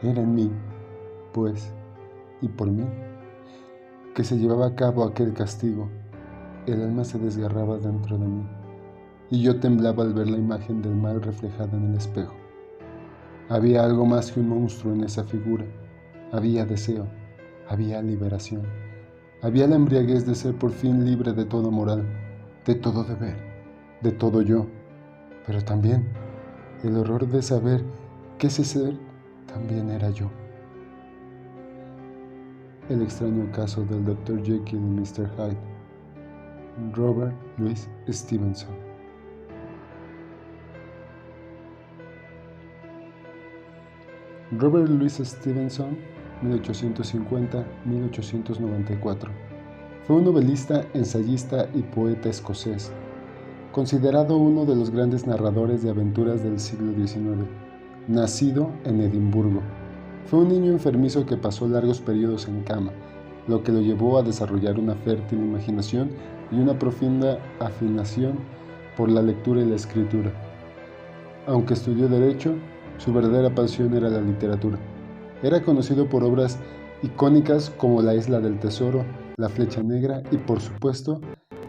Era en mí, pues, y por mí, que se llevaba a cabo aquel castigo. El alma se desgarraba dentro de mí, y yo temblaba al ver la imagen del mal reflejada en el espejo. Había algo más que un monstruo en esa figura. Había deseo, había liberación, había la embriaguez de ser por fin libre de toda moral, de todo deber, de todo yo, pero también el horror de saber que ese ser también era yo. El extraño caso del Dr. Jekyll y Mr. Hyde. Robert Louis Stevenson. Robert Louis Stevenson, 1850-1894, fue un novelista, ensayista y poeta escocés, considerado uno de los grandes narradores de aventuras del siglo XIX. Nacido en Edimburgo, fue un niño enfermizo que pasó largos periodos en cama, lo que lo llevó a desarrollar una fértil imaginación y una profunda afinación por la lectura y la escritura. Aunque estudió Derecho, su verdadera pasión era la literatura. Era conocido por obras icónicas como La Isla del Tesoro, La Flecha Negra y, por supuesto,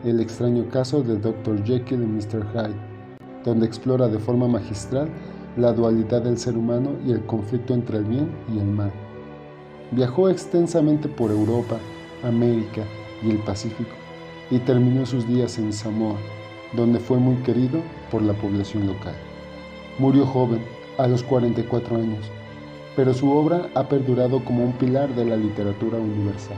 El extraño caso de Dr. Jekyll y Mr. Hyde, donde explora de forma magistral la dualidad del ser humano y el conflicto entre el bien y el mal. Viajó extensamente por Europa, América y el Pacífico, y terminó sus días en Samoa, donde fue muy querido por la población local. Murió joven, a los 44 años, pero su obra ha perdurado como un pilar de la literatura universal.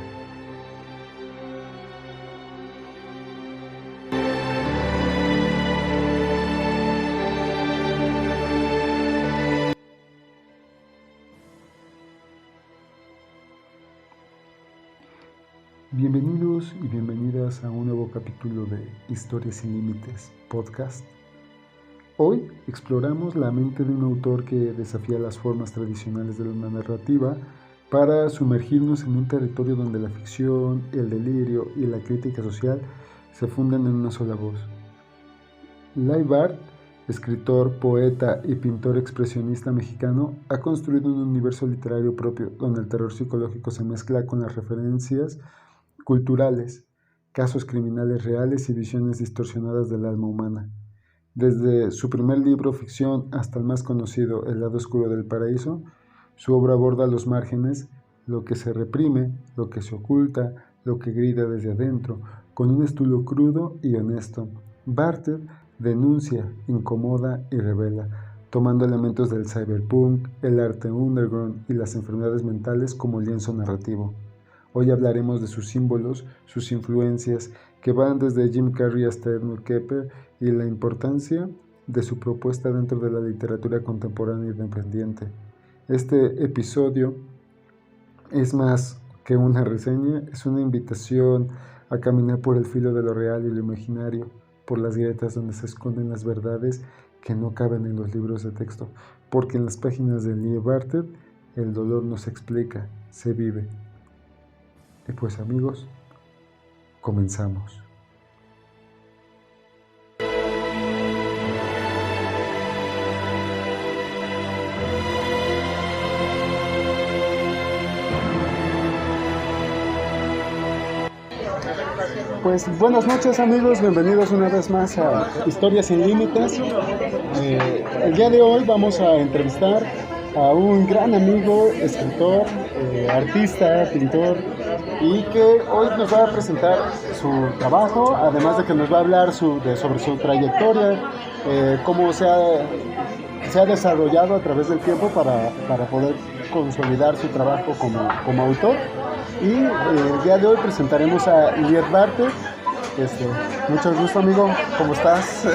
Bienvenidos y bienvenidas a un nuevo capítulo de Historias sin Límites podcast. Hoy exploramos la mente de un autor que desafía las formas tradicionales de la narrativa para sumergirnos en un territorio donde la ficción, el delirio y la crítica social se funden en una sola voz. Leigh Barth, escritor, poeta y pintor expresionista mexicano, ha construido un universo literario propio donde el terror psicológico se mezcla con las referencias culturales, casos criminales reales y visiones distorsionadas del alma humana. Desde su primer libro ficción hasta el más conocido, El lado oscuro del paraíso, su obra aborda los márgenes, lo que se reprime, lo que se oculta, lo que grita desde adentro, con un estilo crudo y honesto. Barth denuncia, incomoda y revela, tomando elementos del cyberpunk, el arte underground y las enfermedades mentales como lienzo narrativo. Hoy hablaremos de sus símbolos, sus influencias, que van desde Jim Carrey hasta Edmund Kemper, y la importancia de su propuesta dentro de la literatura contemporánea e independiente. Este episodio es más que una reseña, es una invitación a caminar por el filo de lo real y lo imaginario, por las grietas donde se esconden las verdades que no caben en los libros de texto, porque en las páginas de Leigh Barth el dolor no se explica, se vive. Y pues amigos, comenzamos. Pues buenas noches amigos, bienvenidos una vez más a Historias sin Límites. El día de hoy vamos a entrevistar a un gran amigo, escritor, artista, pintor, y que hoy nos va a presentar su trabajo, además de que nos va a hablar sobre su trayectoria, cómo se ha desarrollado a través del tiempo para poder consolidar su trabajo como autor. Y el día de hoy presentaremos a Leigh Barth. Mucho gusto, amigo, ¿cómo estás?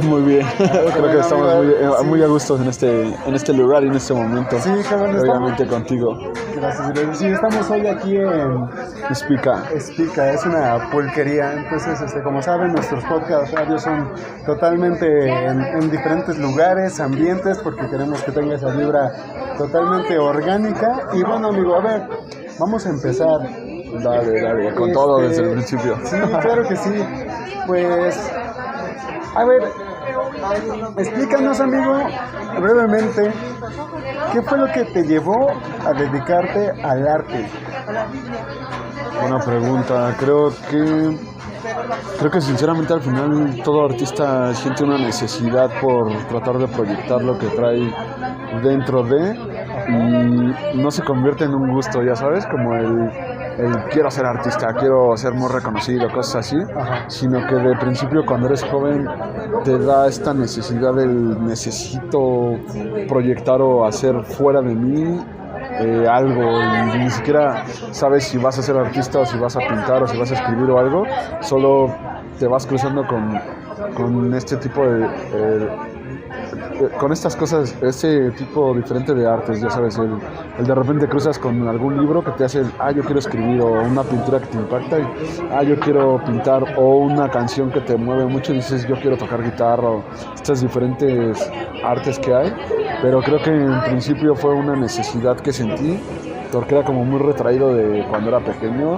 Muy bien, creo que estamos muy a gusto en este lugar y en este momento. Sí, qué bueno. Obviamente contigo. Gracias. Sí, estamos hoy aquí en Spica, es una pulquería. Entonces, como saben, nuestros podcasts radios son totalmente en diferentes lugares, ambientes, porque queremos que tenga esa vibra totalmente orgánica. Y bueno, amigo, a ver, vamos a empezar. Dale, con todo desde el principio. Sí, claro que sí. Pues, a ver, explícanos, amigo, brevemente, ¿qué fue lo que te llevó a dedicarte al arte? Buena pregunta. Creo que sinceramente al final todo artista siente una necesidad por tratar de proyectar lo que trae dentro de, y no se convierte en un gusto, ya sabes, como el quiero ser artista, quiero ser muy reconocido, cosas así, sino que de principio cuando eres joven te da esta necesidad del necesito proyectar o hacer fuera de mí algo, y ni siquiera sabes si vas a ser artista o si vas a pintar o si vas a escribir o algo, solo te vas cruzando con este tipo con estas cosas, ese tipo diferente de artes, ya sabes, el de repente cruzas con algún libro que te hace, yo quiero escribir, o una pintura que te impacta y, yo quiero pintar, o una canción que te mueve mucho y dices, yo quiero tocar guitarra, o estas diferentes artes que hay, pero creo que en principio fue una necesidad que sentí, porque era como muy retraído de cuando era pequeño,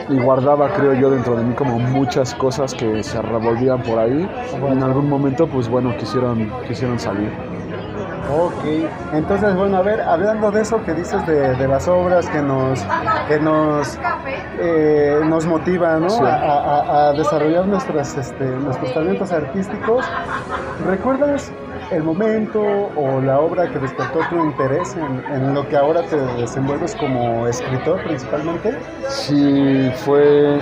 y guardaba, creo yo, dentro de mí como muchas cosas que se revolvían por ahí, y en algún momento, pues bueno, quisieron salir. Ok, entonces bueno, a ver, hablando de eso que dices de las obras que nos motivan, ¿no? Sí. a desarrollar nuestros talentos artísticos, ¿recuerdas el momento o la obra que despertó tu interés en lo que ahora te desenvuelves como escritor principalmente? Sí, fue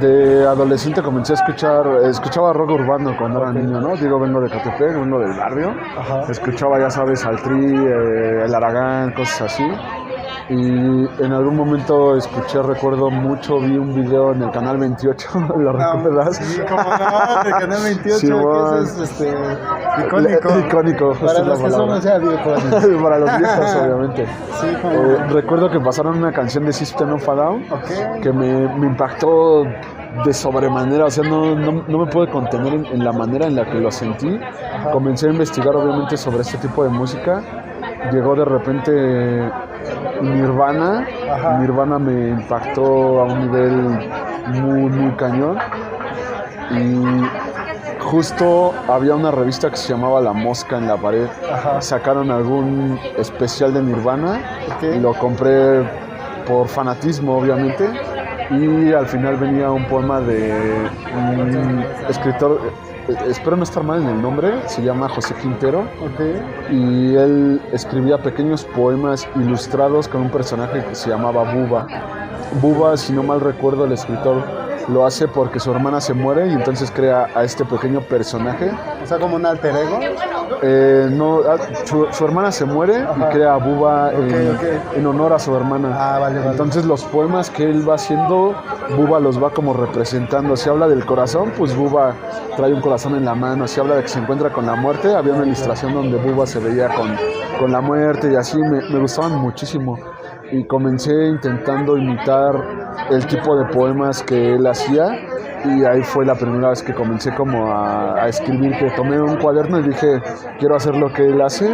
de adolescente, comencé escuchaba rock urbano cuando era niño, ¿no? Digo, vengo de Catepec, vengo del barrio. Escuchaba, ya sabes, al Tri, el Aragán, cosas así. Y en algún momento recuerdo mucho, vi un video en el Canal 28, ¿lo recuerdas? Sí, como no, el Canal 28, sí, que eso es icónico. Icónico, para los que somos ya viejos. Para los viejos, obviamente. Sí, recuerdo que pasaron una canción de System of a Down que me impactó de sobremanera, o sea, no me pude contener en la manera en la que lo sentí. Comencé a investigar, obviamente, sobre este tipo de música. Llegó de repente Nirvana. Nirvana me impactó a un nivel muy, muy cañón. Y justo había una revista que se llamaba La Mosca en la Pared. Sacaron algún especial de Nirvana. Lo compré por fanatismo, obviamente. Y al final venía un poema de un escritor, espero no estar mal en el nombre, se llama José Quintero. Y él escribía pequeños poemas ilustrados con un personaje que se llamaba Buba. Buba, si no mal recuerdo, el escritor lo hace porque su hermana se muere y entonces crea a este pequeño personaje. O sea, como un alter ego. No, su hermana se muere y crea a Buba en honor a su hermana. Vale. Entonces los poemas que él va haciendo, Buba los va como representando. Si habla del corazón, pues Buba trae un corazón en la mano. Si habla de que se encuentra con la muerte, había una ilustración donde Buba se veía con la muerte, y así me gustaban muchísimo. Y comencé intentando imitar el tipo de poemas que él hacía, y ahí fue la primera vez que comencé como a escribir, que tomé un cuaderno y dije, quiero hacer lo que él hace,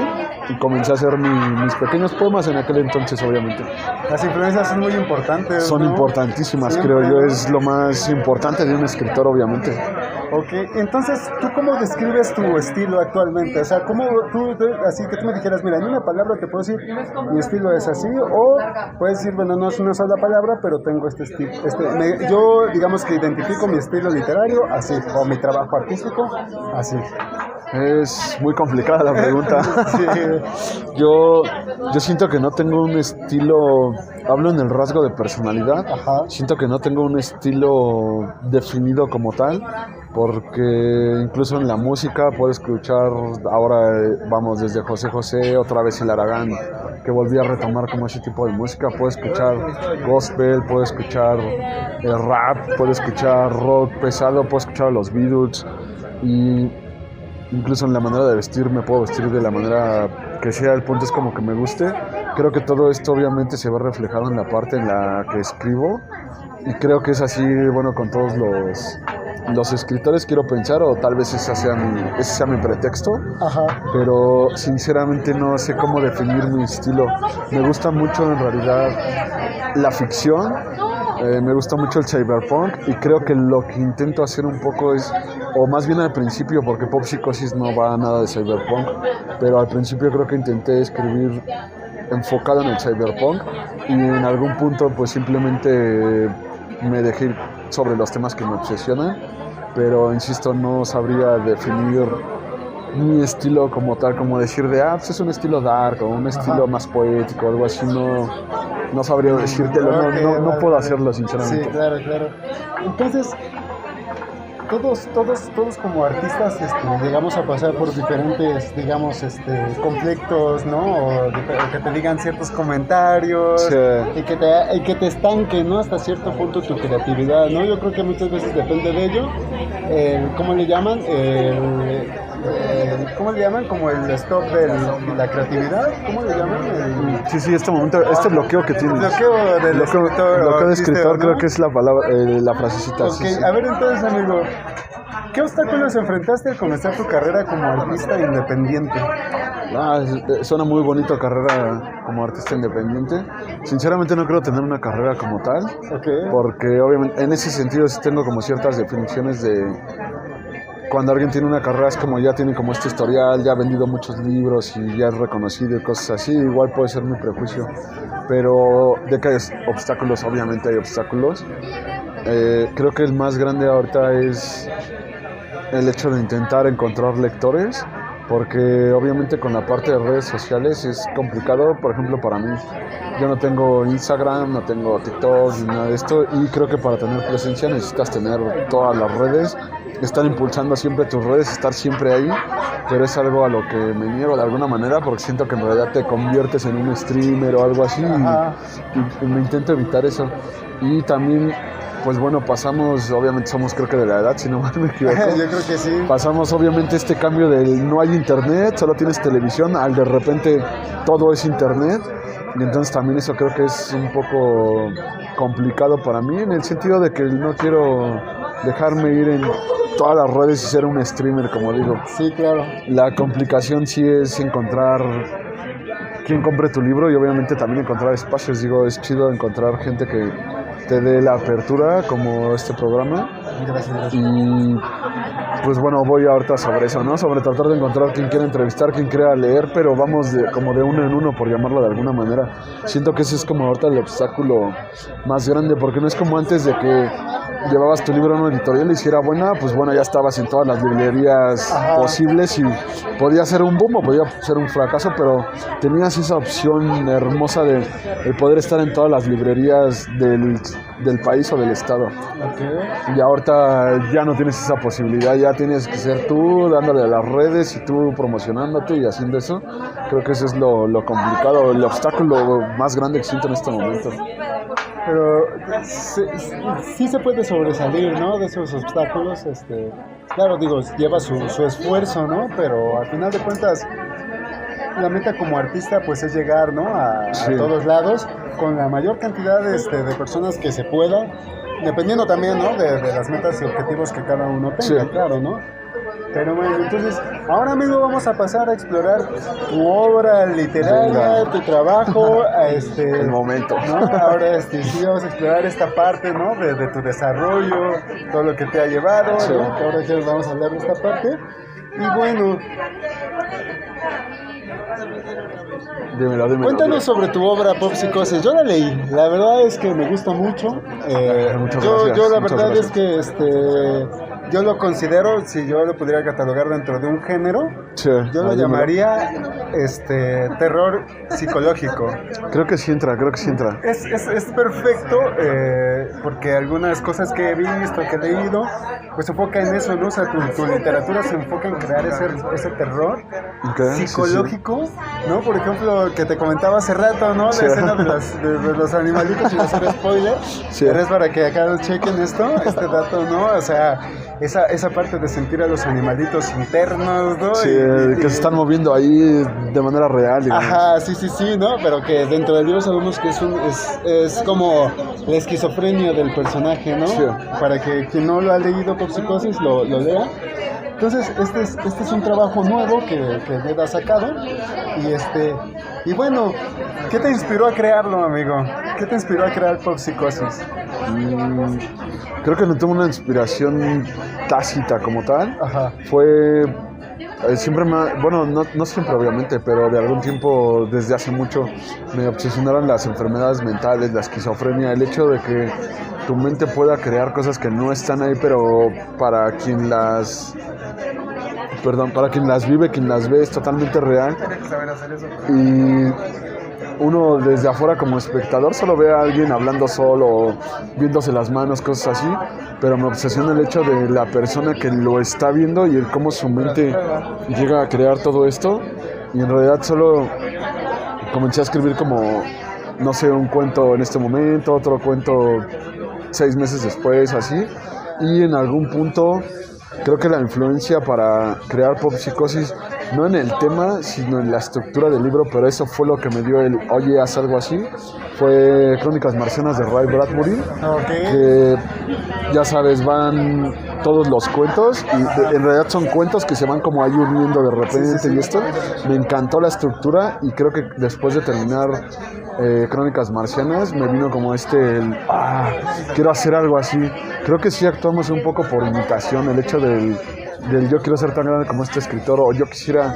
y comencé a hacer mis pequeños poemas en aquel entonces, obviamente. Las influencias son muy importantes, Son importantísimas, siempre, creo yo, es lo más importante de un escritor, obviamente. Ok, entonces, ¿tú cómo describes tu estilo actualmente? O sea, ¿cómo así que tú me dijeras, mira, en una palabra te puedo decir, mi estilo es así, o puedes decir, bueno, no es una sola palabra, pero tengo este estilo, yo digamos que identifico mi estilo literario así, o mi trabajo artístico así. Es muy complicada la pregunta. Sí. Yo siento que no tengo un estilo, hablo en el rasgo de personalidad. Siento que no tengo un estilo definido como tal, porque incluso en la música puedo escuchar, ahora vamos desde José José, otra vez el Aragán, que volví a retomar como ese tipo de música. Puedo escuchar gospel, puedo escuchar rap, puedo escuchar rock pesado, puedo escuchar a los Beatles, y incluso en la manera de vestir me puedo vestir de la manera que sea. El punto es como que me guste. Creo que todo esto obviamente se ve reflejado en la parte en la que escribo, y creo que es así, bueno, con todos los escritores, quiero pensar, o tal vez ese sea mi pretexto. Pero sinceramente no sé cómo definir mi estilo. Me gusta mucho en realidad la ficción, Me gusta mucho el cyberpunk y creo que lo que intento hacer un poco es, o más bien al principio, porque Pop Psicosis no va nada de cyberpunk, pero al principio creo que intenté escribir enfocado en el cyberpunk y en algún punto pues simplemente me dejé ir sobre los temas que me obsesionan, pero insisto, no sabría definir mi estilo como tal, como decir de, pues es un estilo dark o un estilo más poético o algo así, no sabría decírtelo, no puedo hacerlo sinceramente. Sí, claro. Entonces, todos como artistas llegamos a pasar por diferentes, digamos, conflictos, ¿no? O que te digan ciertos comentarios, Sí. y que te estanquen, ¿no? Hasta cierto punto tu creatividad, ¿no? Yo creo que muchas veces depende de ello. ¿Cómo le llaman? ¿Cómo le llaman? Como el stop de la creatividad. ¿Cómo le llaman? Sí, este momento, este bloqueo que tienes. Bloqueo del escritor. Bloqueo de escritor, ¿no? creo que es la palabra, la frasecita. Ok, Sí. A ver entonces, amigo, ¿qué obstáculos enfrentaste al comenzar tu carrera como artista independiente? Suena muy bonito carrera como artista independiente. Sinceramente no creo tener una carrera como tal, porque obviamente en ese sentido sí tengo como ciertas definiciones de cuando alguien tiene una carrera, es como ya tiene como este historial, ya ha vendido muchos libros y ya es reconocido y cosas así. Igual puede ser mi prejuicio, pero de que hay obstáculos, obviamente hay obstáculos. Creo que el más grande ahorita es el hecho de intentar encontrar lectores, porque obviamente con la parte de redes sociales es complicado. Por ejemplo, para mí, yo no tengo Instagram, no tengo TikTok ni nada de esto, y creo que para tener presencia necesitas tener todas las redes, estar impulsando siempre tus redes, estar siempre ahí, pero es algo a lo que me niego de alguna manera, porque siento que en realidad te conviertes en un streamer o algo así, y me intento evitar eso. Y también, pues bueno, pasamos, obviamente somos creo que de la edad, si no mal me equivoco. Yo creo que sí. Pasamos obviamente este cambio del no hay internet, solo tienes televisión, al de repente todo es internet. Y entonces también eso creo que es un poco complicado para mí, en el sentido de que no quiero dejarme ir en todas las redes y ser un streamer, como digo. Sí, claro. La complicación sí es encontrar quien compre tu libro y obviamente también encontrar espacios. Digo, es chido encontrar gente que te dé la apertura como este programa. Gracias. Y pues bueno, voy ahorita sobre eso, ¿no? Sobre tratar de encontrar quien quiera entrevistar, quien quiera leer, pero vamos como de uno en uno, por llamarlo de alguna manera. Siento que ese es como ahorita el obstáculo más grande, porque no es como antes de que llevabas tu libro a una editorial y si era buena, pues bueno, ya estabas en todas las librerías posibles y podía ser un boom o podía ser un fracaso, pero tenías esa opción hermosa de poder estar en todas las librerías del país o del estado. Y ahorita ya no tienes esa posibilidad, ya tienes que ser tú dándole a las redes y tú promocionándote y haciendo eso. Creo que eso es lo complicado, el obstáculo más grande que siento en este momento. Pero sí se puede sobresalir, ¿no? De esos obstáculos. Claro, digo, lleva su esfuerzo, ¿no? Pero al final de cuentas, la meta como artista pues es llegar, ¿no? A todos lados con la mayor cantidad de personas que se pueda, dependiendo también, ¿no? De las metas y objetivos que cada uno tenga, claro, ¿no? Pero bueno, entonces, ahora amigo, vamos a pasar a explorar tu obra literaria, tu trabajo, el momento, ¿no? Ahora sí vamos a explorar esta parte, ¿no? De tu desarrollo, todo lo que te ha llevado, ¿no? Ahora sí vamos a hablar de esta parte. Y bueno, dímelo. Cuéntanos sobre tu obra Pop Psicosis. Yo la leí, la verdad es que me gusta mucho. Yo la verdad es que yo lo considero, si yo lo pudiera catalogar dentro de un género, yo lo llamaría terror psicológico. Creo que sí entra. Es perfecto, porque algunas cosas que he visto, que he leído, pues se enfoca en eso, ¿no? O sea, tu literatura se enfoca en crear ese terror psicológico, ¿no? Por ejemplo, que te comentaba hace rato, ¿no? La escena de los animalitos, sin hacer spoiler. Es para que acá chequen este dato, ¿no? O sea, esa parte de sentir a los animalitos internos, ¿no? Que se están moviendo ahí de manera real, digamos. Ajá, sí, ¿no? Pero que dentro del libro sabemos que es como la esquizofrenia del personaje, ¿no? Para que quien no lo ha leído Pop Psicosis lo lea. Entonces, este es un trabajo nuevo que Ned ha sacado. Y bueno, ¿qué te inspiró a crearlo, amigo? ¿Qué te inspiró a crear Pop Psicosis? Creo que no tuve una inspiración tácita como tal. Ajá. Fue... siempre bueno, no siempre obviamente, pero de algún tiempo, desde hace mucho, me obsesionaron las enfermedades mentales, la esquizofrenia, el hecho de que tu mente pueda crear cosas que no están ahí, pero para quien las vive, quien las ve, es totalmente real. Y uno desde afuera como espectador solo ve a alguien hablando solo, viéndose las manos, cosas así, pero me obsesiona el hecho de la persona que lo está viendo y el cómo su mente llega a crear todo esto. Y en realidad solo comencé a escribir como, no sé, un cuento en este momento, otro cuento 6 meses después, así. Y en algún punto creo que la influencia para crear Pop Psicosis, no en el tema, sino en la estructura del libro, pero eso fue lo que me dio el, oye, haz algo así, fue Crónicas Marcianas de Ray Bradbury, que ya sabes, van todos los cuentos, y en realidad son cuentos que se van como ahí uniendo de repente, y esto, me encantó la estructura, y creo que después de terminar Crónicas Marcianas, me vino como quiero hacer algo así. Creo que sí actuamos un poco por imitación, el hecho del yo quiero ser tan grande como este escritor, o yo quisiera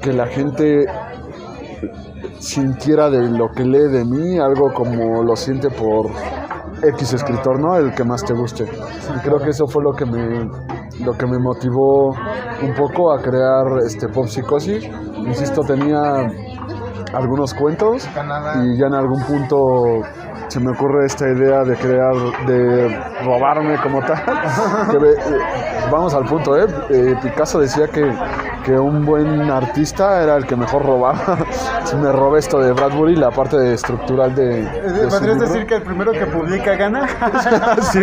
que la gente sintiera de lo que lee de mí, algo como lo siente por X escritor, ¿no? El que más te guste. Y creo que eso fue lo que me motivó un poco a crear Pop Psicosis. Insisto, tenía algunos cuentos y ya en algún punto se me ocurre esta idea de robarme como tal. Vamos al punto, Picasso decía que un buen artista era el que mejor robaba. Me robé esto de Bradbury, la parte estructural de ¿podrías decir que el primero que publica gana? Sí,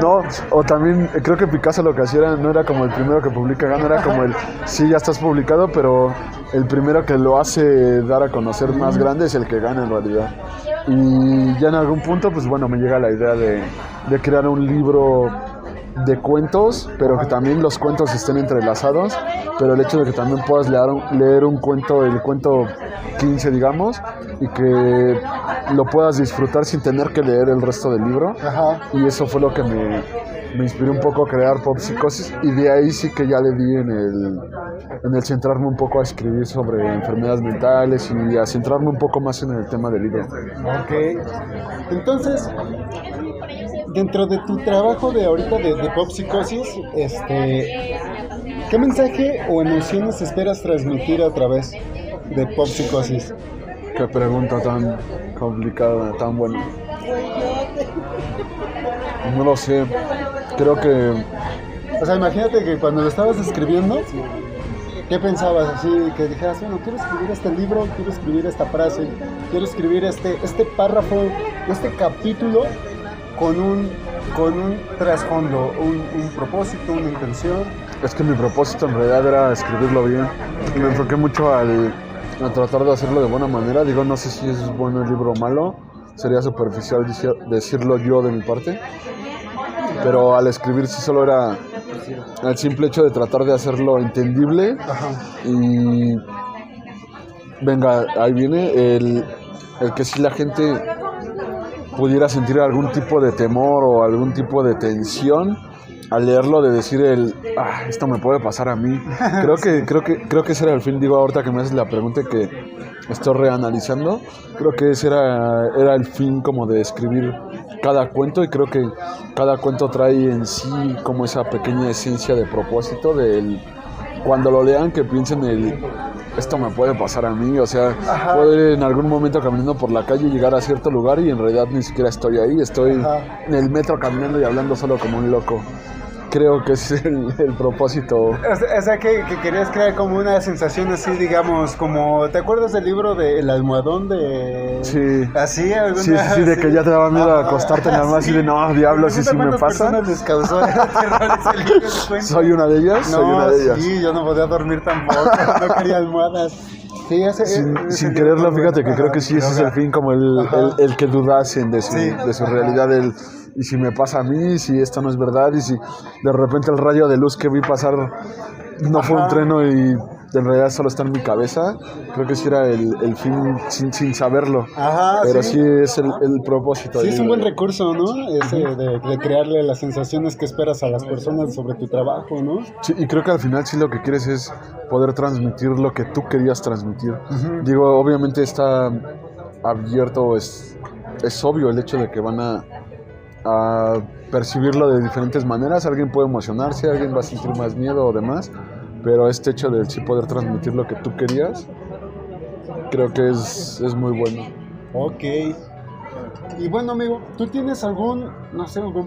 no, o también creo que Picasso lo que hacía no era como el primero que publica gana, era como sí, ya estás publicado, pero el primero que lo hace dar a conocer más grande es el que gana en realidad. Y ya en algún punto, pues bueno, me llega la idea de crear un libro de cuentos, pero que también los cuentos estén entrelazados, pero el hecho de que también puedas leer un cuento, el cuento 15, digamos, y que lo puedas disfrutar sin tener que leer el resto del libro. Ajá. Y eso fue lo que me inspiró un poco a crear Pop Psicosis, y de ahí sí que ya le di en el centrarme un poco a escribir sobre enfermedades mentales y a centrarme un poco más en el tema del libro. Ok, entonces, dentro de tu trabajo de ahorita de Pop Psicosis, ¿qué mensaje o emociones esperas transmitir a través de Pop Psicosis? Qué pregunta tan complicada, tan buena. No lo sé, creo que... O sea, imagínate que cuando lo estabas escribiendo, ¿qué pensabas? Así, que dijeras, bueno, quiero escribir este libro, quiero escribir esta frase, quiero escribir este párrafo, este capítulo con un trasfondo, un propósito, una intención. Es que mi propósito en realidad era escribirlo bien. Me enfoqué mucho a tratar de hacerlo de buena manera. Digo, no sé si es bueno el libro o malo, sería superficial decirlo yo de mi parte, pero al escribir sí solo era el simple hecho de tratar de hacerlo entendible. Ajá. Y venga, ahí viene el que si la gente pudiera sentir algún tipo de temor o algún tipo de tensión al leerlo, de decir esto me puede pasar a mí. Creo que ese era el fin. Digo, ahorita que me haces la pregunta que estoy reanalizando, creo que ese era el fin, como de escribir cada cuento, y creo que cada cuento trae en sí como esa pequeña esencia de propósito cuando lo lean, que piensen esto me puede pasar a mí, o sea, ajá, puedo ir en algún momento caminando por la calle y llegar a cierto lugar y en realidad ni siquiera estoy ahí, estoy ajá, en el metro caminando y hablando solo como un loco. Creo que es el propósito. O sea, que querías crear como una sensación así, digamos, como... ¿Te acuerdas del libro de El Almohadón de...? Sí. ¿Así? Sí, de que ya te daba miedo acostarte en la almohada, así de, no, diablos, ¿y si me pasa? ¿Cuántas personas les causó terror ese libro? ¿Soy una de ellas? No, soy una de ellas. Sí, yo no podía dormir tampoco, no quería almohadas. Sí, sin quererlo, fíjate que creo que sí, ese es el fin, como el que dudasen de su realidad, y si me pasa a mí, si esto no es verdad, y si de repente el rayo de luz que vi pasar no fue un trueno y en realidad solo está en mi cabeza, creo que sí era el fin sin saberlo. Pero sí es el propósito. Sí, es un buen recurso, ¿no? Ese de crearle las sensaciones que esperas a las personas sobre tu trabajo, ¿no? Sí, y creo que al final sí lo que quieres es poder transmitir lo que tú querías transmitir. Digo, obviamente está abierto, es obvio el hecho de que van a percibirlo de diferentes maneras. Alguien puede emocionarse, alguien va a sentir más miedo o demás, pero este hecho de sí poder transmitir lo que tú querías, creo que es muy bueno. Ok. Y bueno, amigo, ¿tú tienes algún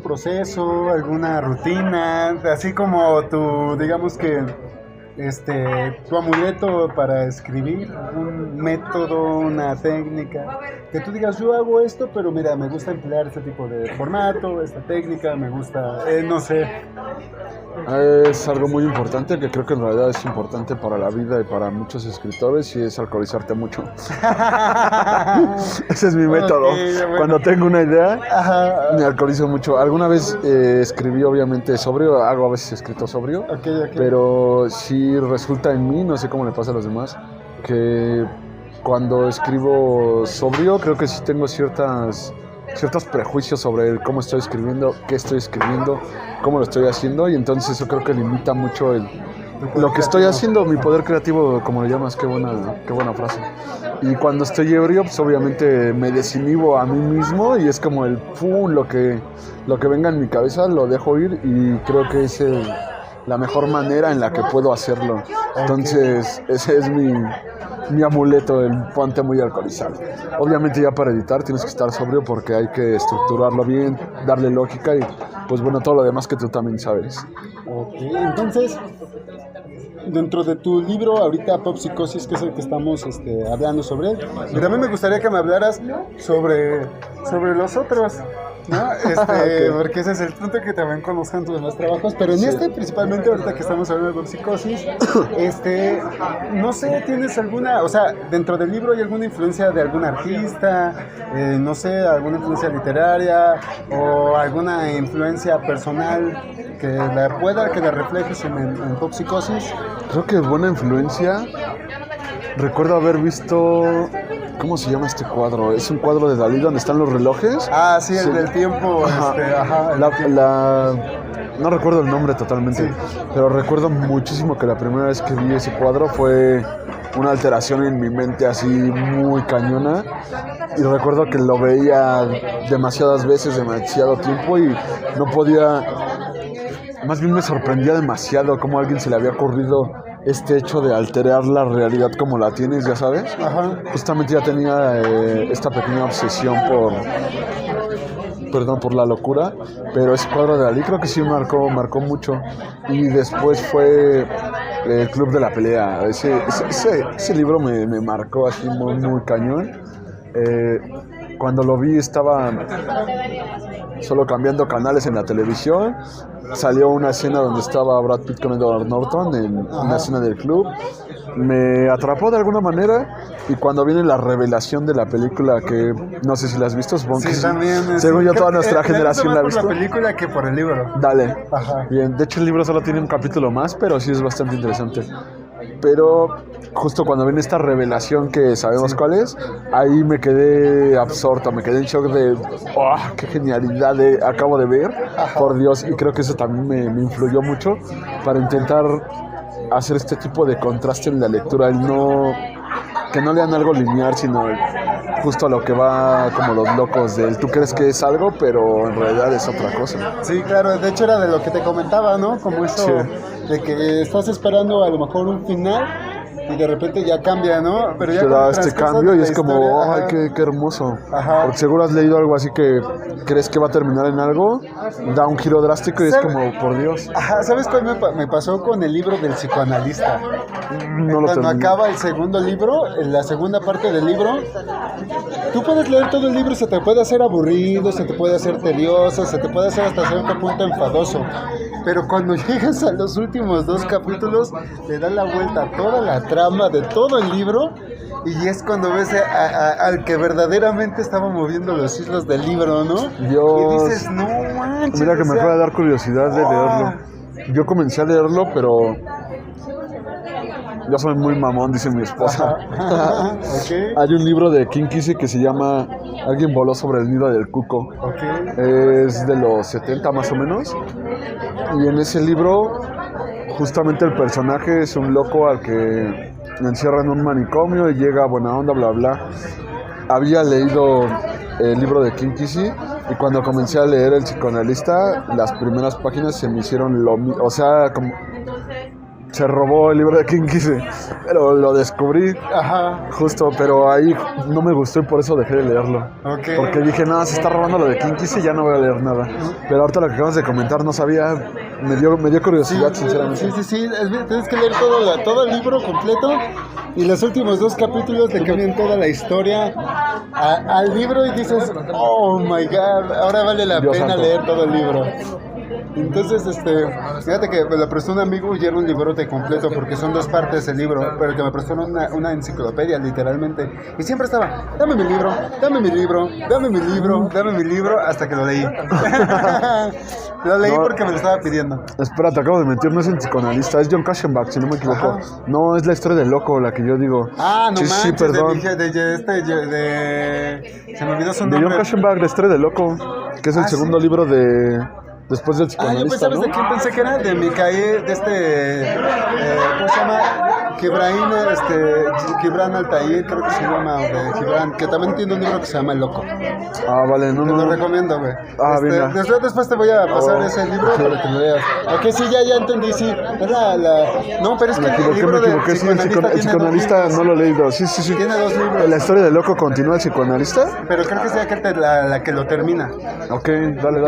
proceso, alguna rutina, así como tu, digamos que, tu amuleto para escribir, un método, una técnica, que tú digas, yo hago esto, pero mira, me gusta emplear este tipo de formato, esta técnica, me gusta, no sé? Es algo muy importante, que creo que en realidad es importante para la vida y para muchos escritores, y es alcoholizarte mucho. Ese es mi método. Bueno. Cuando tengo una idea, me alcoholizo mucho. Alguna vez escribí obviamente sobrio, hago a veces escrito sobrio, pero sí resulta en mí, no sé cómo le pasa a los demás, que cuando escribo sobrio, creo que sí tengo ciertos prejuicios sobre cómo estoy escribiendo, qué estoy escribiendo, cómo lo estoy haciendo, y entonces eso creo que limita mucho lo que estoy haciendo, mi poder creativo, como le llamas. Qué buena frase. Y cuando estoy ebrio, pues obviamente me desinhibo a mí mismo y es como lo que venga en mi cabeza lo dejo ir, y creo que es la mejor manera en la que puedo hacerlo. Entonces ese es mi amuleto, el ponte muy alcoholizado. Obviamente ya para editar tienes que estar sobrio porque hay que estructurarlo bien, darle lógica y pues bueno, todo lo demás que tú también sabes. Ok, entonces, dentro de tu libro, ahorita Pop Psicosis, que es el que estamos hablando sobre él, y también me gustaría que me hablaras sobre los otros, ¿no? Okay. Porque ese es el punto, que también conozcan tus demás trabajos, pero en principalmente ahorita que estamos hablando de Pop Psicosis, no sé, ¿tienes alguna, o sea, dentro del libro hay alguna influencia de algún artista, no sé, alguna influencia literaria o alguna influencia personal que la reflejes en Pop Psicosis? Creo que buena influencia. Recuerdo haber visto, ¿cómo se llama este cuadro? Es un cuadro de Dalí donde están los relojes. Ah, sí, el del tiempo. No recuerdo el nombre totalmente, pero recuerdo muchísimo que la primera vez que vi ese cuadro fue una alteración en mi mente así muy cañona, y recuerdo que lo veía demasiadas veces, demasiado tiempo, y no podía, más bien me sorprendía demasiado cómo a alguien se le había ocurrido este hecho de alterar la realidad como la tienes, ya sabes. Justamente ya tenía esta pequeña obsesión por la locura, pero ese cuadro de Dalí creo que sí marcó mucho. Y después fue el Club de la Pelea. Ese libro me marcó así muy, muy cañón. Cuando lo vi estaba solo cambiando canales en la televisión. Salió una escena donde estaba Brad Pitt con Edward Norton en una escena del club. Me atrapó de alguna manera, y cuando viene la revelación de la película, que no sé si la has visto, supongo que sí. También según yo toda nuestra generación la ha visto. Por la película que por el libro. Dale. Bien, de hecho el libro solo tiene un capítulo más, pero sí es bastante interesante. Pero justo cuando viene esta revelación que sabemos cuál es, ahí me quedé absorto, me quedé en shock de qué genialidad acabo de ver, por Dios. Y creo que eso también me influyó mucho para intentar hacer este tipo de contraste en la lectura, que no lean algo lineal, sino justo a lo que va, como los locos del tú crees que es algo, pero en realidad es otra cosa. Sí, claro, de hecho era de lo que te comentaba, ¿no? Como eso de que estás esperando a lo mejor un final y de repente ya cambia, ¿no? Pero ya te da este cambio y es como, ¡ay, qué hermoso! Porque seguro has leído algo así que crees que va a terminar en algo, da un giro drástico y es como, por Dios. ¿Sabes cuál me pasó con el libro del psicoanalista? No lo Cuando acaba el segundo libro, en la segunda parte del libro, tú puedes leer todo el libro y se te puede hacer aburrido, se te puede hacer tedioso, se te puede hacer hasta cierto punto enfadoso. pero cuando llegas a los últimos 2 capítulos, le dan la vuelta a toda la trama de todo el libro, y es cuando ves al que verdaderamente estaba moviendo los hilos del libro, ¿no? Dios. Y dices, no manches. Mira que me acaba de dar curiosidad de leerlo. Yo comencé a leerlo, pero yo soy muy mamón, dice mi esposa. Okay. Hay un libro de King Kesey que se llama Alguien voló sobre el nido del cuco. Okay. Es de los 70 más o menos. Y en ese libro, justamente el personaje es un loco al que encierran en un manicomio y llega a buena onda, bla, bla. Había leído el libro de King Kesey y cuando comencé a leer El psicoanalista, las primeras páginas se me hicieron lo mismo. O sea, como se robó el libro de King Kesey, pero lo descubrí. Ajá. Justo, pero ahí no me gustó y por eso dejé de leerlo. Okay. Porque dije, no, se está robando lo de King Kesey, ya no voy a leer nada. Pero ahorita lo que acabas de comentar no sabía, me dio curiosidad, sinceramente. Sí, tienes que leer todo el libro completo y los últimos 2 capítulos le cambian toda la historia al libro y dices, oh my god, ahora vale la Dios pena santo. leer todo el libro. Entonces, fíjate que me lo prestó un amigo y era un librote completo porque son 2 partes el libro, pero que me prestó una enciclopedia literalmente. Y siempre estaba, dame mi libro, dame mi libro, dame mi libro, dame mi libro, hasta que lo leí. Lo leí porque me lo estaba pidiendo. Espera, te acabo de mentir, no es el psicoanalista, es John Kashenbach, si no me equivoco. Ajá. No, es la historia del loco la que yo digo. Ah, no sí, manches, sí, perdón. Se me olvidó su De nombre. John Kashenbach, la historia del loco, que es el segundo libro de... Después del yo psicoanalista, ¿sabes ¿no? de quién pensé que era? De Mikhail, ¿cómo se llama? Gibran Altair, creo que se llama, de Gibran, que también tiene un libro que se llama El Loco. Ah, vale, no, Te no. lo recomiendo, güey. Venga. Después te voy a pasar ese libro para que lo leas. Ok, sí, ya entendí, sí. Es No, pero es que Me el libro de equivoqué, sí, el psicoanalista no lo he leído, sí. Tiene 2 libros. ¿La historia del loco continúa el psicoanalista? Pero creo que sea la que lo termina. Ok, dale.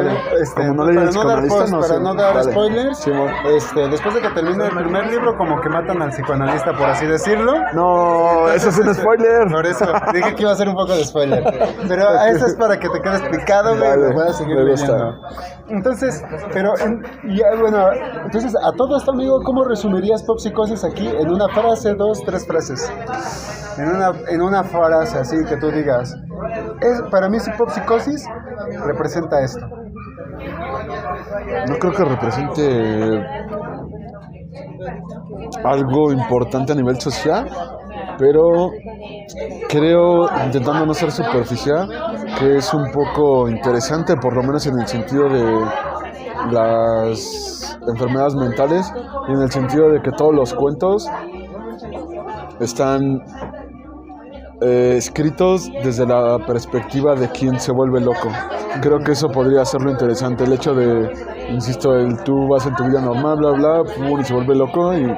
Como no leí el psicoanalista, no sé. Para no dar Dale. spoilers, Sí, bueno. después de que termine el primer libro, como que matan al psicoanalista, por así decirlo. No, eso es un spoiler. Por eso, dije que iba a ser un poco de spoiler. Pero eso es para que te quedes picado, güey, Dale, lo voy a seguir me gusta. leyendo. Entonces, entonces, a todo esto, amigo, ¿cómo resumirías Pop Psicosis aquí en una frase, 2, 3 frases? En una frase así que tú digas, para mí su Pop Psicosis representa esto. No creo que represente algo importante a nivel social, pero creo, intentando no ser superficial, que es un poco interesante, por lo menos en el sentido de las enfermedades mentales y en el sentido de que todos los cuentos están escritos desde la perspectiva de quien se vuelve loco. Creo que eso podría hacerlo interesante, el hecho de, insisto, tú vas en tu vida normal, bla, bla, y se vuelve loco y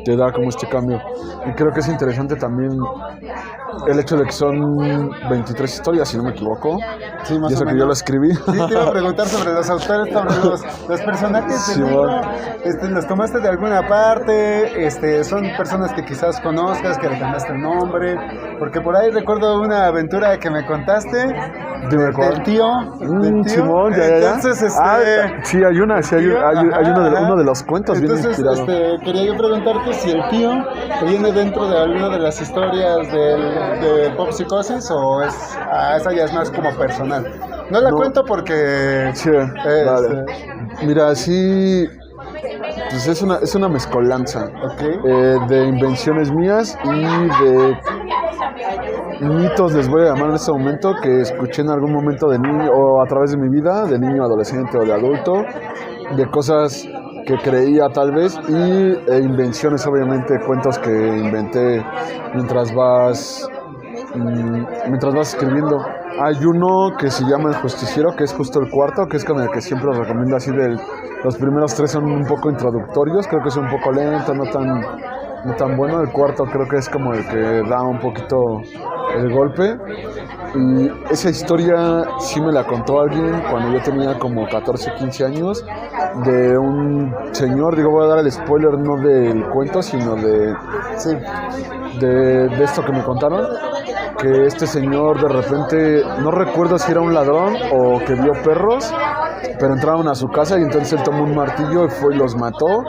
te da como este cambio. Y creo que es interesante también el hecho de que son 23 historias, si no me equivoco. Sí, más y eso o que menos. yo lo escribí. Sí, te iba a preguntar sobre los autores, sobre los personajes Sí, del libro. bueno. ¿Los tomaste de alguna parte? ¿Son personas que quizás conozcas, que le cambiaste el nombre? Porque por ahí recuerdo una aventura que me contaste. Dime cuál. Del tío. Simón, ya. Entonces, sí, hay uno de los cuentos bien entonces, inspirado. quería yo preguntarte si el tío viene dentro de alguna de las historias de Pop Psicosis o esa ya es más como personal. No la cuento porque... Sí, vale. Mira, sí, pues es una mezcolanza de invenciones mías y de mitos, les voy a llamar en este momento, que escuché en algún momento de niño o a través de mi vida, de niño, adolescente o de adulto, de cosas que creía tal vez y invenciones, obviamente, cuentos que inventé mientras vas escribiendo. Hay uno que se llama El Justiciero, que es justo el cuarto, que es con el que siempre os recomiendo así. Los primeros 3 son un poco introductorios, creo que es un poco lento, no tan bueno. El cuarto creo que es como el que da un poquito el golpe. Y esa historia sí me la contó alguien cuando yo tenía como 14, 15 años, de un señor, voy a dar el spoiler no del cuento, sino de esto que me contaron, que este señor de repente, no recuerdo si era un ladrón o que vio perros pero entraron a su casa y entonces él tomó un martillo y fue y los mató,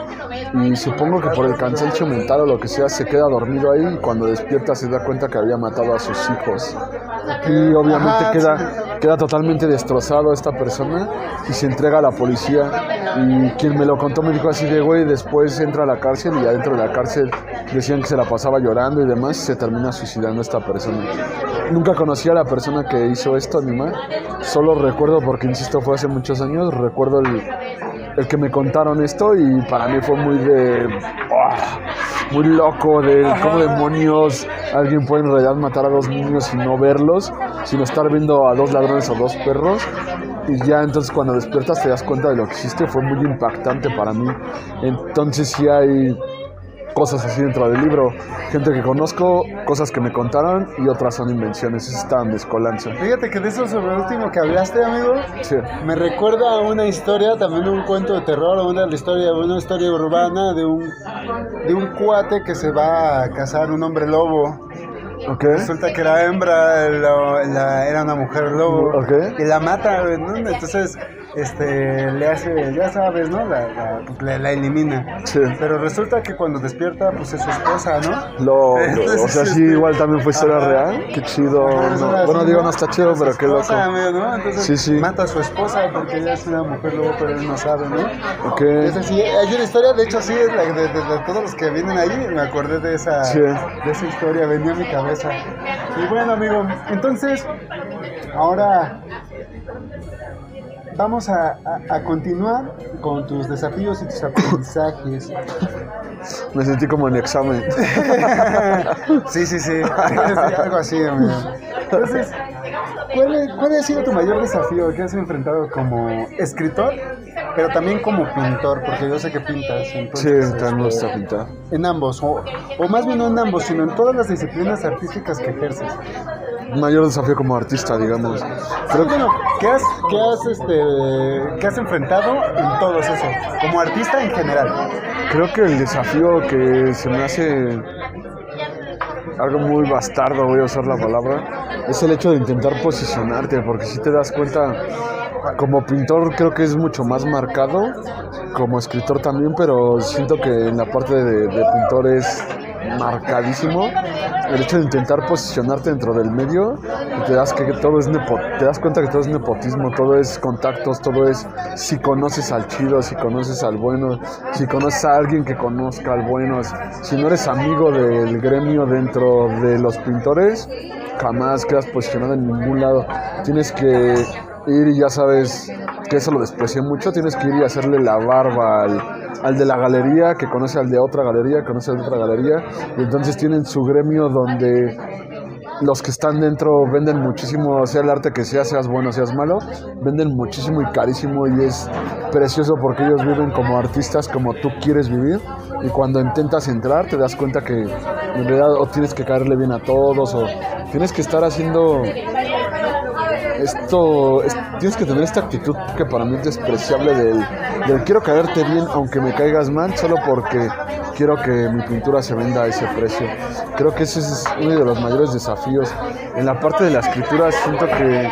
y supongo que por el cansancio mental o lo que sea se queda dormido ahí, y cuando despierta se da cuenta que había matado a sus hijos y obviamente queda totalmente destrozado esta persona y se entrega a la policía. Y quien me lo contó me dijo así de, güey, después entra a la cárcel y adentro de la cárcel decían que se la pasaba llorando y demás, y se termina suicidando esta persona. Nunca conocí a la persona que hizo esto ni más, solo recuerdo, porque insisto fue hace muchos años, recuerdo el que me contaron esto, y para mí fue muy muy loco, de cómo demonios alguien puede en realidad matar a 2 niños y no verlos, sino estar viendo a 2 ladrones o 2 perros. Y ya entonces cuando despiertas te das cuenta de lo que hiciste. Fue muy impactante para mí. Entonces sí hay cosas así dentro del libro, gente que conozco, cosas que me contaron y otras son invenciones. Eso está en mezcolanza. Fíjate que de eso sobre el último que hablaste, amigo, sí, me recuerda a una historia, también un cuento de terror, una historia urbana de un cuate que se va a cazar un hombre lobo. Okay. Resulta que la hembra era una mujer lobo, okay, y la mata, ¿no? Entonces le hace, ya sabes, ¿no? La elimina. Sí. Pero resulta que cuando despierta, pues es su esposa, ¿no? Entonces, o sea, sí, igual también fue historia real. Qué chido. Bueno, digo, no está chido, pero qué loco. ¿no? Entonces sí. Mata a su esposa porque ella es una mujer lobo, pero él no sabe, ¿no? Okay. Es así, hay una historia, de hecho, sí, es de todos los que vienen ahí, me acordé de esa historia, venía a mi cabeza. Y bueno, amigo, entonces, ahora vamos a continuar con tus desafíos y tus aprendizajes. Me sentí como en examen. Sí, algo así, amigo. Entonces, ¿cuál ha sido tu mayor desafío que has enfrentado como escritor, pero también como pintor? Porque yo sé que pintas. Entonces, sí, también me gusta pintar. En ambos, o más bien no en ambos, sino en todas las disciplinas artísticas que ejerces. Mayor desafío como artista, digamos. Pero bueno, ¿qué has enfrentado en todo eso, como artista en general? Creo que el desafío que se me hace algo muy bastardo, voy a usar la palabra, es el hecho de intentar posicionarte, porque si te das cuenta, como pintor creo que es mucho más marcado, como escritor también, pero siento que en la parte de pintor es marcadísimo el hecho de intentar posicionarte dentro del medio, y te das cuenta que todo es nepotismo, todo es contactos, todo es si conoces al chido, si conoces al bueno, si conoces a alguien que conozca al bueno. Si no eres amigo del gremio dentro de los pintores, jamás quedas posicionado en ningún lado. Tienes que ir, y ya sabes que eso lo desprecié mucho, tienes que ir y hacerle la barba al de la galería, que conoce al de otra galería, que conoce al de otra galería, y entonces tienen su gremio donde los que están dentro venden muchísimo, sea el arte que sea, seas bueno, seas malo, venden muchísimo y carísimo, y es precioso porque ellos viven como artistas como tú quieres vivir, y cuando intentas entrar te das cuenta que en realidad o tienes que caerle bien a todos, o tienes que estar haciendo tienes que tener esta actitud que para mí es despreciable del quiero caerte bien aunque me caigas mal, solo porque quiero que mi pintura se venda a ese precio. Creo que ese es uno de los mayores desafíos. En la parte de la escritura siento que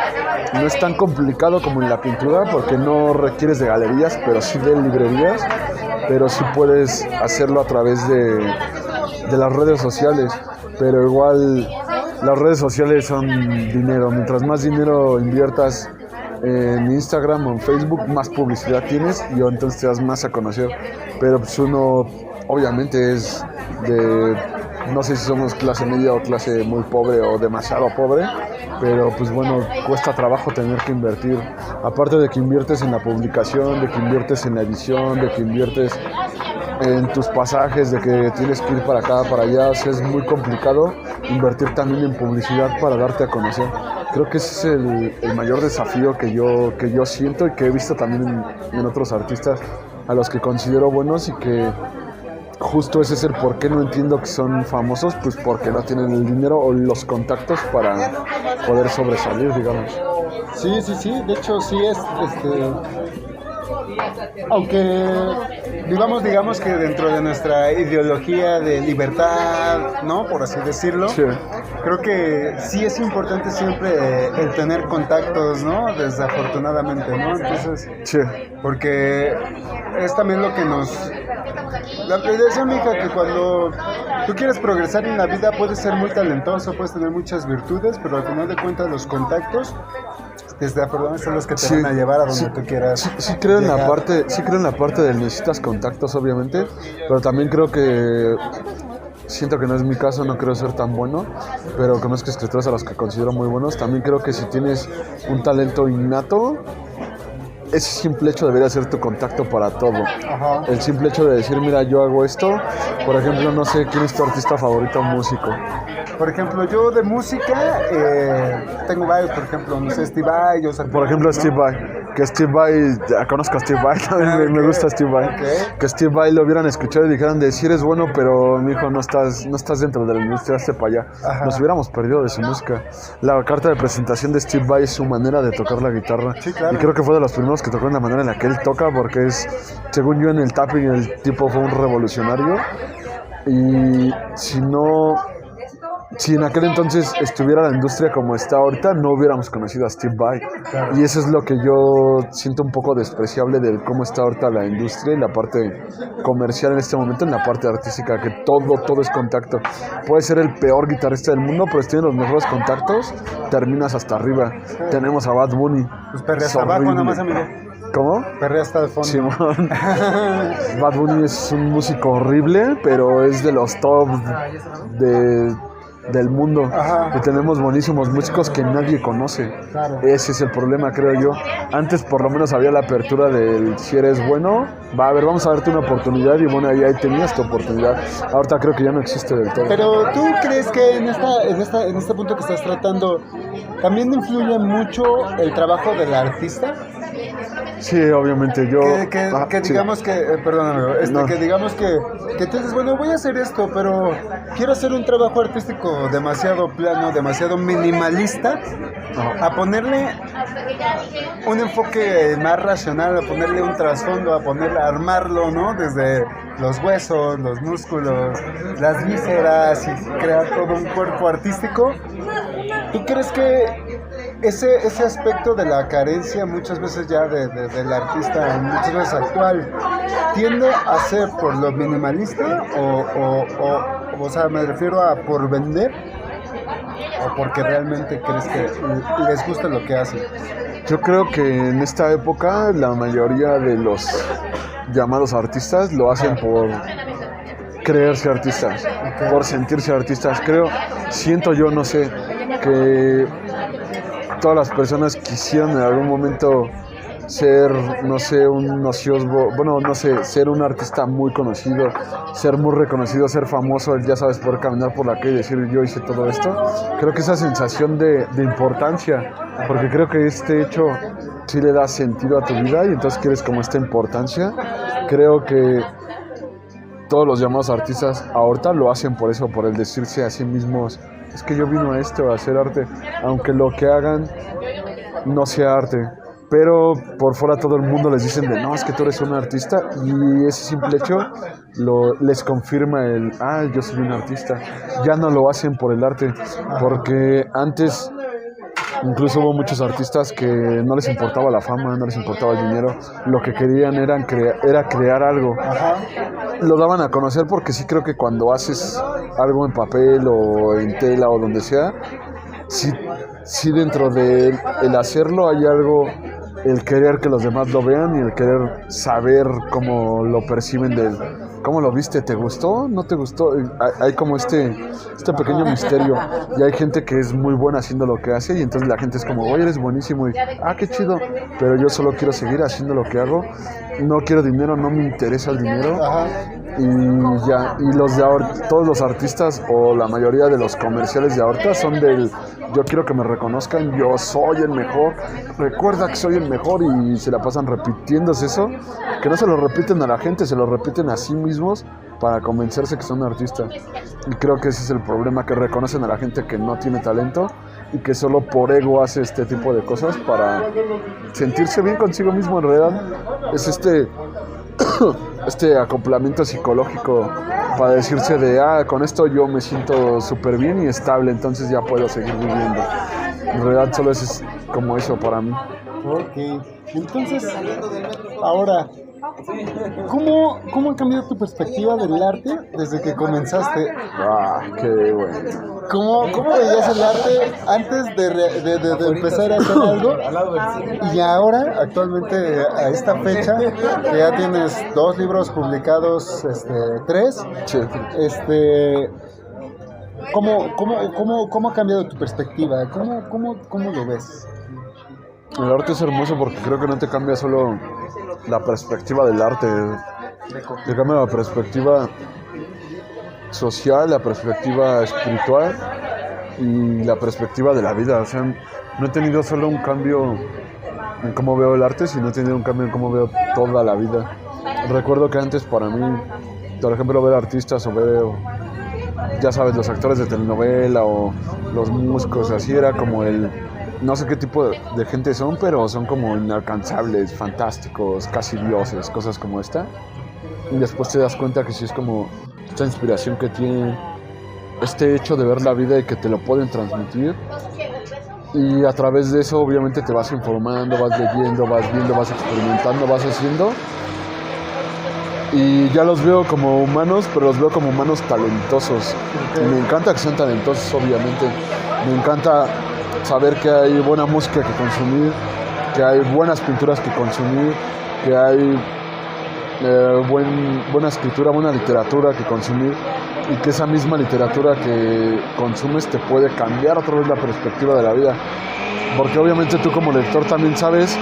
no es tan complicado como en la pintura, porque no requieres de galerías, pero sí de librerías, pero sí puedes hacerlo a través de las redes sociales, pero igual las redes sociales son dinero. Mientras más dinero inviertas en Instagram o en Facebook, más publicidad tienes, y entonces te das más a conocer. Pero pues uno obviamente es no sé si somos clase media o clase muy pobre o demasiado pobre, pero pues bueno, cuesta trabajo tener que invertir. Aparte de que inviertes en la publicación, de que inviertes en la edición, de que inviertes en tus pasajes, de que tienes que ir para acá, para allá, o sea, es muy complicado invertir también en publicidad para darte a conocer. Creo que ese es el mayor desafío que yo siento, y que he visto también en otros artistas a los que considero buenos, y que justo ese es el por qué no entiendo que son famosos, pues porque no tienen el dinero o los contactos para poder sobresalir, digamos. Sí, de hecho sí es aunque digamos que dentro de nuestra ideología de libertad, ¿no? Por así decirlo, Sí. creo que sí es importante siempre el tener contactos, ¿no? Desafortunadamente, ¿no? Entonces, Sí. porque es también lo que nos... Le decía a mi hija que cuando tú quieres progresar en la vida puedes ser muy talentoso, puedes tener muchas virtudes, pero al final de cuentas los contactos desafortunadamente son los que te van a llevar a donde tú quieras. Sí creo en la llegar. parte del necesitas contactos, obviamente, pero también creo que siento que no es mi caso, no creo ser tan bueno, pero conozco escritores a los que considero muy buenos. También creo que si tienes un talento innato, ese simple hecho debería ser tu contacto para todo. Ajá. El simple hecho de decir, mira, yo hago esto, por ejemplo, no sé, ¿quién es tu artista favorito músico? Por ejemplo, yo de música tengo varios, por ejemplo, no sé, Steve Vai, Por ejemplo, ¿no? Steve Vai. Que Steve Vai, conozco a Steve Vai, también me gusta Steve Vai. Okay. Que Steve Vai lo hubieran escuchado y dijeran de si eres bueno, pero mi hijo no estás dentro de la industria, hazte para allá. Ajá. Nos hubiéramos perdido de su música. La carta de presentación de Steve Vai es su manera de tocar la guitarra. Sí, claro. Y creo que fue de los primeros que tocó en la manera en la que él toca, porque es, según yo en el tapping, el tipo fue un revolucionario. Y si en aquel entonces estuviera la industria como está ahorita, no hubiéramos conocido a Steve Vai. Claro. Y eso es lo que yo siento un poco despreciable de cómo está ahorita la industria y la parte comercial en este momento, en la parte artística, que todo es contacto. Puedes ser el peor guitarrista del mundo, pero si tienes los mejores contactos, terminas hasta arriba. Tenemos a Bad Bunny. Pues perrea Es hasta abajo, horrible. nada más, amigo. ¿Cómo? Perrea hasta el fondo. Simón. Bad Bunny es un músico horrible, pero es de los top del mundo. Ajá. Y tenemos buenísimos músicos que nadie conoce. Claro. Ese es el problema, creo yo. Antes por lo menos había la apertura del si eres bueno, vamos a darte una oportunidad, y bueno, ahí tenías tu oportunidad. Ahorita creo que ya no existe del todo. Pero ¿tú crees que en este punto que estás tratando también influye mucho el trabajo del artista? Sí, obviamente yo... Que sí. digamos que, perdóname, No. que digamos que tú dices, bueno, voy a hacer esto, pero quiero hacer un trabajo artístico demasiado plano, demasiado minimalista, a ponerle un enfoque más racional, a ponerle un trasfondo, a armarlo, ¿no? Desde los huesos, los músculos, las vísceras, y crear todo un cuerpo artístico. ¿Tú crees que ese aspecto de la carencia muchas veces ya del artista, muchas veces actual, tiende a ser por lo minimalista o sea, me refiero a por vender o porque realmente crees que les gusta lo que hacen? Yo creo que en esta época la mayoría de los llamados artistas lo hacen por creerse artistas, por sentirse artistas. Siento yo, no sé, que todas las personas quisieron en algún momento ser, no sé, un nociosbo, bueno, no sé, ser un artista muy conocido, ser muy reconocido, ser famoso, ya sabes, poder caminar por la calle y decir yo hice todo esto. Creo que esa sensación de importancia, porque creo que este hecho sí le da sentido a tu vida y entonces quieres como esta importancia. Creo que todos los llamados artistas ahorita lo hacen por eso, por el decirse a sí mismos, es que yo vino a esto, a hacer arte, aunque lo que hagan no sea arte. Pero por fuera todo el mundo les dicen de no, es que tú eres un artista, y ese simple hecho les confirma yo soy un artista. Ya no lo hacen por el arte, porque antes incluso hubo muchos artistas que no les importaba la fama, no les importaba el dinero, lo que querían era crear algo. Ajá. Lo daban a conocer porque sí creo que cuando haces algo en papel o en tela o donde sea, sí dentro de el hacerlo hay algo, el querer que los demás lo vean y el querer saber cómo lo perciben ¿cómo lo viste? ¿Te gustó? ¿No te gustó? Hay como este pequeño misterio, y hay gente que es muy buena haciendo lo que hace y entonces la gente es como, oye, eres buenísimo, y qué chido, pero yo solo quiero seguir haciendo lo que hago, no quiero dinero, no me interesa el dinero. Ajá. Y ya, y los de ahora, todos los artistas o la mayoría de los comerciales de ahorita son del yo quiero que me reconozcan, yo soy el mejor, recuerda que soy el mejor, y se la pasan repitiéndose eso, que no se lo repiten a la gente, se lo repiten a sí mismos para convencerse que son artistas. Y creo que ese es el problema, que reconocen a la gente que no tiene talento y que solo por ego hace este tipo de cosas para sentirse bien consigo mismo. En realidad es este acoplamiento psicológico para decirse de, con esto yo me siento súper bien y estable, entonces ya puedo seguir viviendo. En realidad solo es como eso para mí. Ok, entonces, ahora, ¿cómo ha cambiado tu perspectiva del arte desde que comenzaste? Qué bueno. ¿Cómo veías el arte antes de empezar a hacer algo? Y ahora, actualmente, a esta fecha, que ya tienes 2 libros publicados, 3, Sí. ¿Cómo ha cambiado tu perspectiva? ¿Cómo lo ves? El arte es hermoso porque creo que no te cambia solo la perspectiva del arte, te cambia la perspectiva social, la perspectiva espiritual y la perspectiva de la vida. O sea, no he tenido solo un cambio en cómo veo el arte, sino he tenido un cambio en cómo veo toda la vida. Recuerdo que antes para mí, por ejemplo, ver artistas o ver, ya sabes, los actores de telenovela o los músicos, así era como no sé qué tipo de gente son, pero son como inalcanzables, fantásticos, casi dioses, cosas como esta. Y después te das cuenta que sí es como esta inspiración que tienen, este hecho de ver la vida y que te lo pueden transmitir. Y a través de eso obviamente te vas informando, vas leyendo, vas viendo, vas experimentando, vas haciendo. Y ya los veo como humanos, pero los veo como humanos talentosos. Y me encanta que sean talentosos, obviamente. Me encanta saber que hay buena música que consumir, que hay buenas pinturas que consumir, que hay buena escritura, buena literatura que consumir, y que esa misma literatura que consumes te puede cambiar otra vez la perspectiva de la vida. Porque obviamente tú como lector también sabes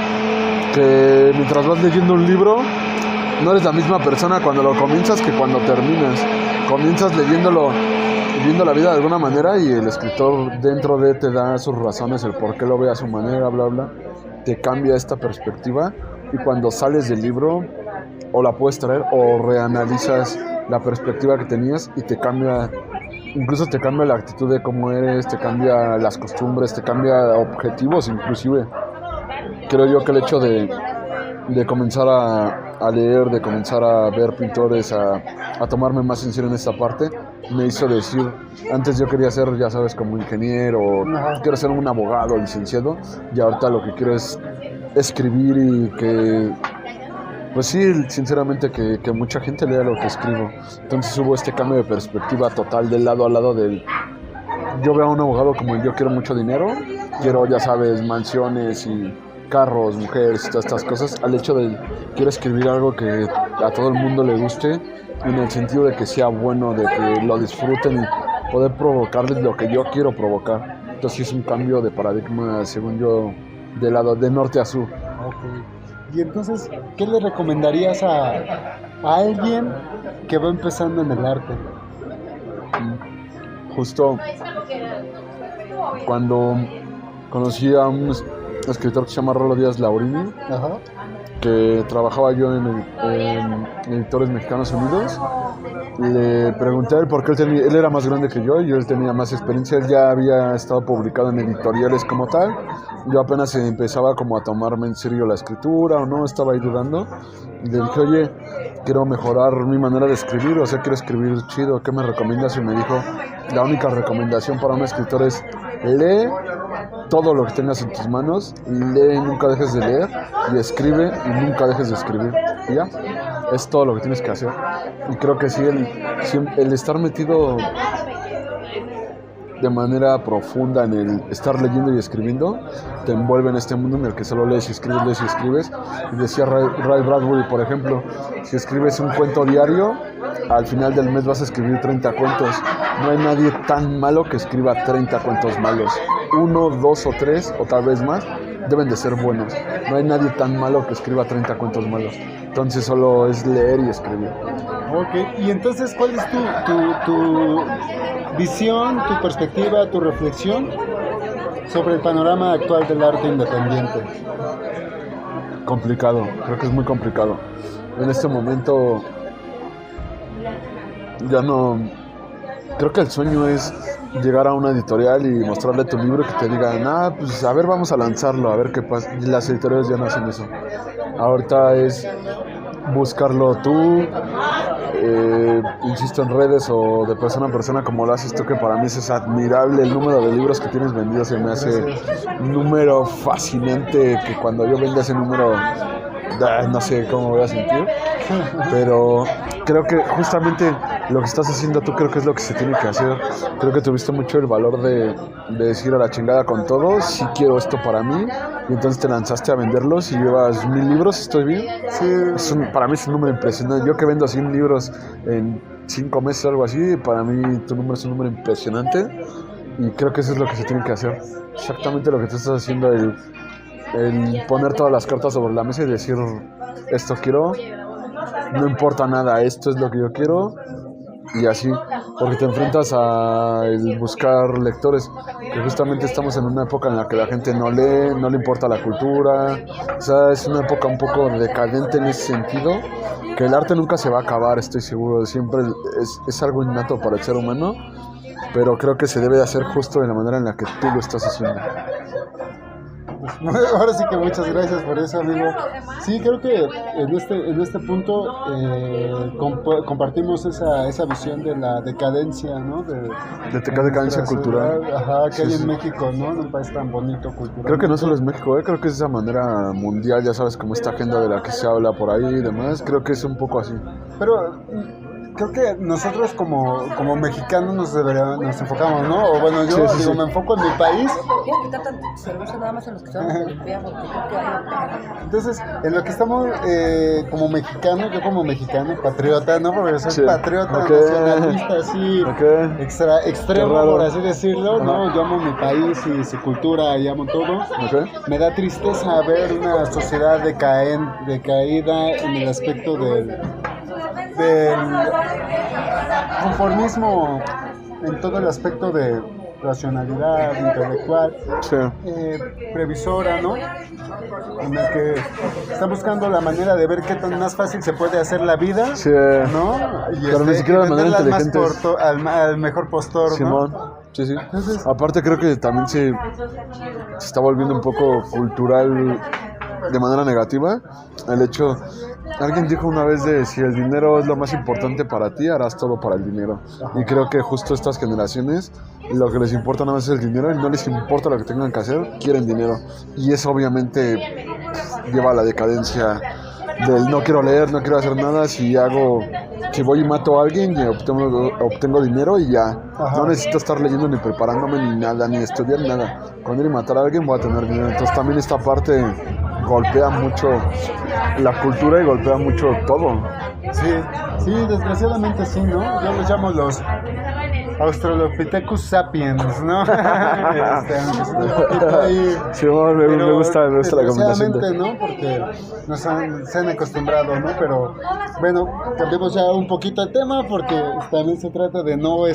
que mientras vas leyendo un libro, no eres la misma persona cuando lo comienzas que cuando terminas. Comienzas leyéndolo, viendo la vida de alguna manera, y el escritor dentro de te da sus razones, el por qué lo ve a su manera, bla, bla. Te cambia esta perspectiva, y cuando sales del libro, o la puedes traer o reanalizas la perspectiva que tenías y te cambia, incluso te cambia la actitud de cómo eres, te cambia las costumbres, te cambia objetivos inclusive. Creo yo que el hecho de comenzar a leer, de comenzar a ver pintores, a tomarme más en serio en esta parte, me hizo decir, antes yo quería ser, ya sabes, como ingeniero, quiero ser un abogado, licenciado, y ahorita lo que quiero es escribir y que, pues sí, sinceramente que mucha gente lea lo que escribo. Entonces hubo este cambio de perspectiva total del lado a lado del... Yo veo a un abogado como yo quiero mucho dinero, quiero, ya sabes, mansiones y carros, mujeres, todas estas cosas, al hecho de quiero escribir algo que a todo el mundo le guste, en el sentido de que sea bueno, de que lo disfruten y poder provocarles lo que yo quiero provocar. Entonces es un cambio de paradigma, según yo, de lado de norte a sur. Okay. Y entonces, ¿qué le recomendarías a alguien que va empezando en el arte? Justo cuando conocí a un escritor que se llama Rolo Díaz Laurini, que trabajaba yo en Editores Mexicanos Unidos, le pregunté a él por qué él era más grande que yo y él tenía más experiencia. Él ya había estado publicado en editoriales como tal, yo apenas empezaba como a tomarme en serio la escritura o no, estaba ahí dudando, y le dije, oye, quiero mejorar mi manera de escribir, o sea, quiero escribir chido, ¿qué me recomiendas? Y me dijo, la única recomendación para un escritor es lee todo lo que tengas en tus manos, lee y nunca dejes de leer, y escribe y nunca dejes de escribir, y ya, es todo lo que tienes que hacer. Y creo que sí, el estar metido de manera profunda en el estar leyendo y escribiendo, te envuelve en este mundo en el que solo lees y escribes. Y decía Ray Bradbury, por ejemplo, si escribes un cuento diario, al final del mes vas a escribir 30 cuentos. No hay nadie tan malo que escriba 30 cuentos malos. 1, 2 o 3, o tal vez más, deben de ser buenos. No hay nadie tan malo que escriba 30 cuentos malos. Entonces solo es leer y escribir. Ok, y entonces, ¿cuál es tu visión, tu perspectiva, tu reflexión sobre el panorama actual del arte independiente? Complicado, creo que es muy complicado. En este momento ya no creo que el sueño es llegar a una editorial y mostrarle tu libro y que te digan, pues a ver, vamos a lanzarlo, a ver qué pasa. Y las editoriales ya no hacen eso. Ahorita es buscarlo tú, insisto, en redes o de persona a persona, como lo haces tú, que para mí es admirable el número de libros que tienes vendidos. Se me hace un número fascinante que cuando yo venda ese número, no sé cómo voy a sentir, pero creo que justamente lo que estás haciendo tú creo que es lo que se tiene que hacer. Creo que tuviste mucho el valor de decir a la chingada con todo, sí quiero esto para mí, y entonces te lanzaste a venderlos y llevas 1000 libros, ¿estoy bien? Sí. Para mí es un número impresionante. Yo que vendo 100 libros en 5 meses o algo así, para mí tu número es un número impresionante y creo que eso es lo que se tiene que hacer. Exactamente lo que tú estás haciendo, el poner todas las cartas sobre la mesa y decir, esto quiero, no importa nada, esto es lo que yo quiero, y así, porque te enfrentas a el buscar lectores, que justamente estamos en una época en la que la gente no lee, no le importa la cultura, o sea, es una época un poco decadente en ese sentido, que el arte nunca se va a acabar, estoy seguro, siempre es algo innato para el ser humano, pero creo que se debe de hacer justo de la manera en la que tú lo estás haciendo. Ahora sí que muchas gracias por eso, amigo. Sí, creo que en este punto compartimos esa visión de la decadencia, ¿no? De decadencia cultural. Que hay en México, ¿no? En un país tan bonito culturalmente. Creo que no solo es México, creo que es esa manera mundial, ya sabes, como esta agenda de la que se habla por ahí y demás, creo que es un poco así. Pero creo que nosotros como mexicanos nos enfocamos, ¿no? O bueno, yo me enfoco en mi país. Entonces, en lo que estamos como mexicano, yo como mexicano, patriota, ¿no? Porque soy patriota, nacionalista, así, extremo, por así decirlo, ¿no? Yo amo mi país y su cultura y amo todo. Me da tristeza ver una sociedad decaída en el aspecto del conformismo, en todo el aspecto de racionalidad intelectual, previsora, ¿no? En el que está buscando la manera de ver qué tan más fácil se puede hacer la vida, ¿no? Y pero ni siquiera de manera inteligente al mejor postor, Simón. ¿No? Sí. Entonces, aparte creo que también se está volviendo un poco cultural de manera negativa el hecho. Alguien dijo una vez de si el dinero es lo más importante para ti, harás todo para el dinero. Y creo que justo estas generaciones lo que les importa nada más es el dinero y no les importa lo que tengan que hacer, quieren dinero. Y eso obviamente lleva a la decadencia del no quiero leer, no quiero hacer nada, si voy y mato a alguien y obtengo dinero y ya. No necesito estar leyendo ni preparándome ni nada, ni estudiar nada. Cuando ir a matar a alguien voy a tener dinero. Entonces también esta parte golpea mucho la cultura y golpea mucho todo. Sí, desgraciadamente sí, ¿no? Yo los llamo los Australopithecus sapiens, ¿no? Sí, me gusta la combinación. ¿No? Porque se han acostumbrado, ¿no? Pero bueno, cambiemos ya un poquito el tema porque también se trata de no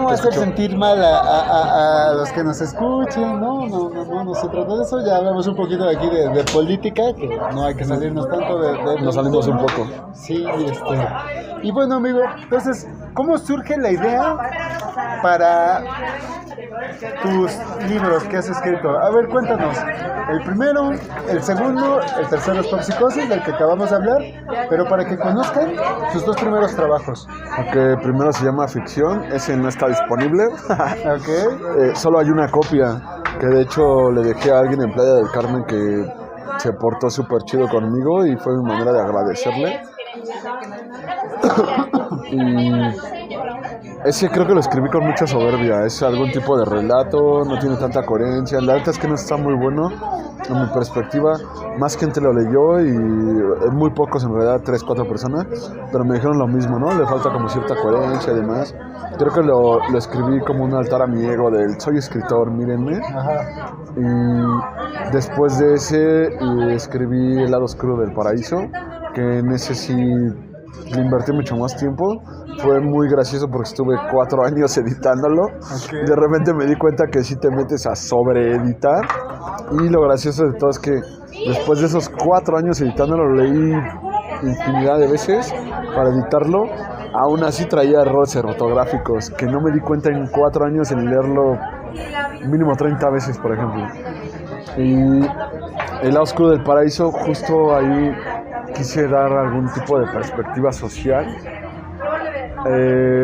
hacer sentir mal a los que nos escuchen, ¿no? No se trata de eso. Ya hablamos un poquito de aquí de política, que no hay que salirnos tanto de nos salimos un poco. Sí, y bueno, amigo, entonces, ¿cómo surge la idea para tus libros que has escrito? A ver, cuéntanos. El primero, el segundo, el tercero es Toxicosis, del que acabamos de hablar, pero para que conozcan sus 2 primeros trabajos. Ok, primero se llama Ficción, ese no está disponible. Solo hay una copia, que de hecho le dejé a alguien en Playa del Carmen que se portó súper chido conmigo y fue mi manera de agradecerle. Y ese creo que lo escribí con mucha soberbia, es algún tipo de relato, no tiene tanta coherencia, la verdad es que no está muy bueno en mi perspectiva, más gente lo leyó y muy pocos en realidad, 3-4 personas, pero me dijeron lo mismo, ¿no? Le falta como cierta coherencia y demás. Creo que lo escribí como un altar a mi ego del soy escritor, mírenme. Y después de ese escribí El lado oscuro del paraíso, que en ese sí le invertí mucho más tiempo. Fue muy gracioso porque estuve 4 años editándolo. De repente me di cuenta que sí te metes a sobreeditar. Y lo gracioso de todo es que después de esos 4 años editándolo, lo leí infinidad de veces para editarlo. aún así traía errores ortográficos que no me di cuenta en 4 años en leerlo mínimo 30 veces, por ejemplo. Y El lado oscuro del paraíso, justo ahí quise dar algún tipo de perspectiva social.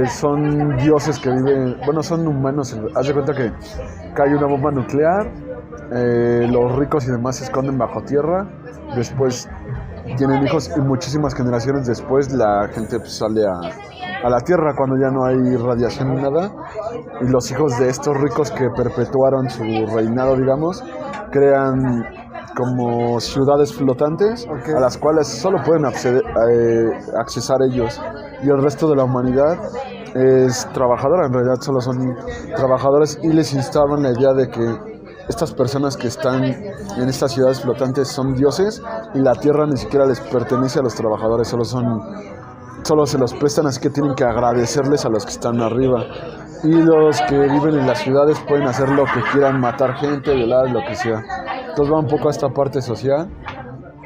Son dioses que viven, bueno, son humanos. Haz de cuenta que cae una bomba nuclear, los ricos y demás se esconden bajo tierra, después tienen hijos y muchísimas generaciones después la gente pues, sale a la tierra cuando ya no hay radiación ni nada, y los hijos de estos ricos que perpetuaron su reinado, digamos, crean como ciudades flotantes, okay, a las cuales solo pueden accesar ellos, y el resto de la humanidad es trabajadora. En realidad solo son trabajadores, y les instaban la idea de que estas personas que están en estas ciudades flotantes son dioses, y la tierra ni siquiera les pertenece a los trabajadores, solo se los prestan, así que tienen que agradecerles a los que están arriba. Y los que viven en las ciudades pueden hacer lo que quieran, matar gente, violar, lo que sea. Entonces va un poco a esta parte social.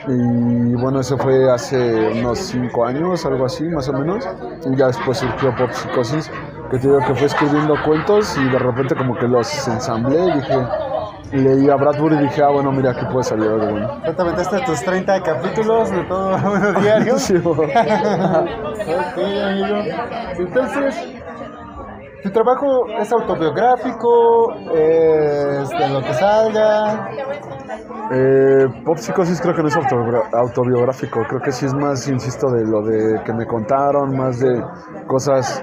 Y bueno, eso fue hace unos 5 años, algo así, más o menos. Y ya después surgió Pop Psicosis, que te digo que fue escribiendo cuentos y de repente como que los ensamblé y dije... Leí a Bradbury y dije, bueno, mira, aquí puede salir algo bueno. ¿Te aventaste tus 30 capítulos de todo uno diario? Sí, ok, amigo. Entonces, ¿tu trabajo es autobiográfico? ¿Es de lo que salga? Pop Psicosis creo que no es autobiográfico. Creo que sí es más, insisto, de lo de que me contaron, más de cosas,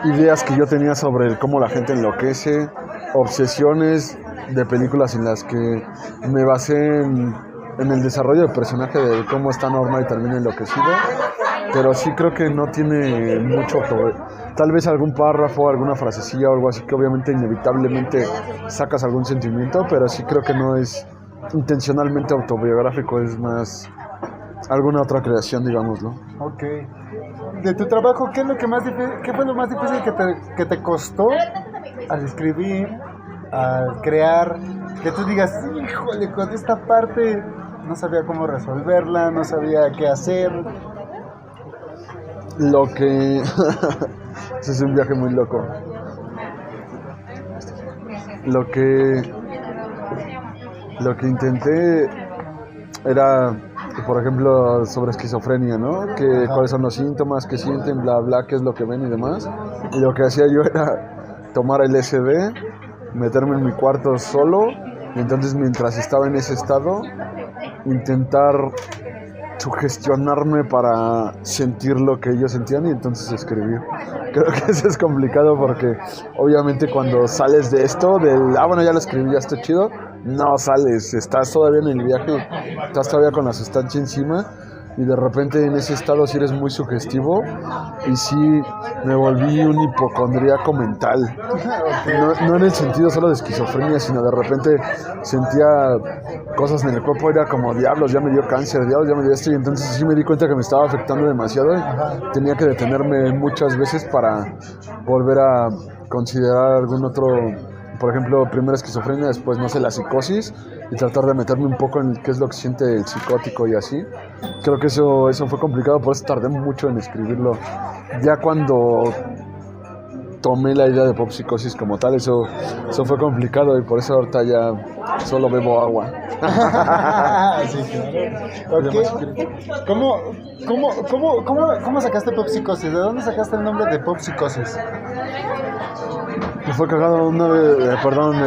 ideas que yo tenía sobre cómo la gente enloquece, obsesiones de películas en las que me basé en el desarrollo del personaje, de cómo está normal y termina enloquecido, pero sí creo que no tiene mucho, tal vez algún párrafo, alguna frasecilla o algo así que obviamente inevitablemente sacas algún sentimiento, pero sí creo que no es intencionalmente autobiográfico, es más alguna otra creación, digámoslo. Ok. De tu trabajo, ¿qué fue lo más difícil que te costó al escribir, al crear, que tú digas, híjole, con esta parte no sabía cómo resolverla, no sabía qué hacer? Lo que... Ese es un viaje muy loco. Lo que intenté era, por ejemplo, sobre esquizofrenia, ¿no? Cuáles son los síntomas, qué sienten, bla, bla, qué es lo que ven y demás. Y lo que hacía yo era tomar el LSD, meterme en mi cuarto solo, y entonces mientras estaba en ese estado intentar sugestionarme para sentir lo que ellos sentían y entonces escribir. Creo que eso es complicado porque obviamente cuando sales de esto, bueno, ya lo escribí, ya está chido, no sales, estás todavía en el viaje, estás todavía con la sustancia encima, y de repente en ese estado sí eres muy sugestivo, y sí me volví un hipocondríaco mental. No en el sentido solo de esquizofrenia, sino de repente sentía cosas en el cuerpo, era como diablos, ya me dio cáncer, diablos, ya me dio esto, y entonces sí me di cuenta que me estaba afectando demasiado y tenía que detenerme muchas veces para volver a considerar algún otro, por ejemplo, primero esquizofrenia, después, no sé, la psicosis, y tratar de meterme un poco en qué es lo que siente el psicótico y así. Creo que eso fue complicado, por eso tardé mucho en escribirlo. Ya cuando tomé la idea de Pop Psicosis como tal, eso fue complicado, y por eso ahorita ya solo bebo agua. Sí, claro. Okay. ¿Cómo sacaste Pop Psicosis? ¿De dónde sacaste el nombre de Pop Psicosis? Me fue cagado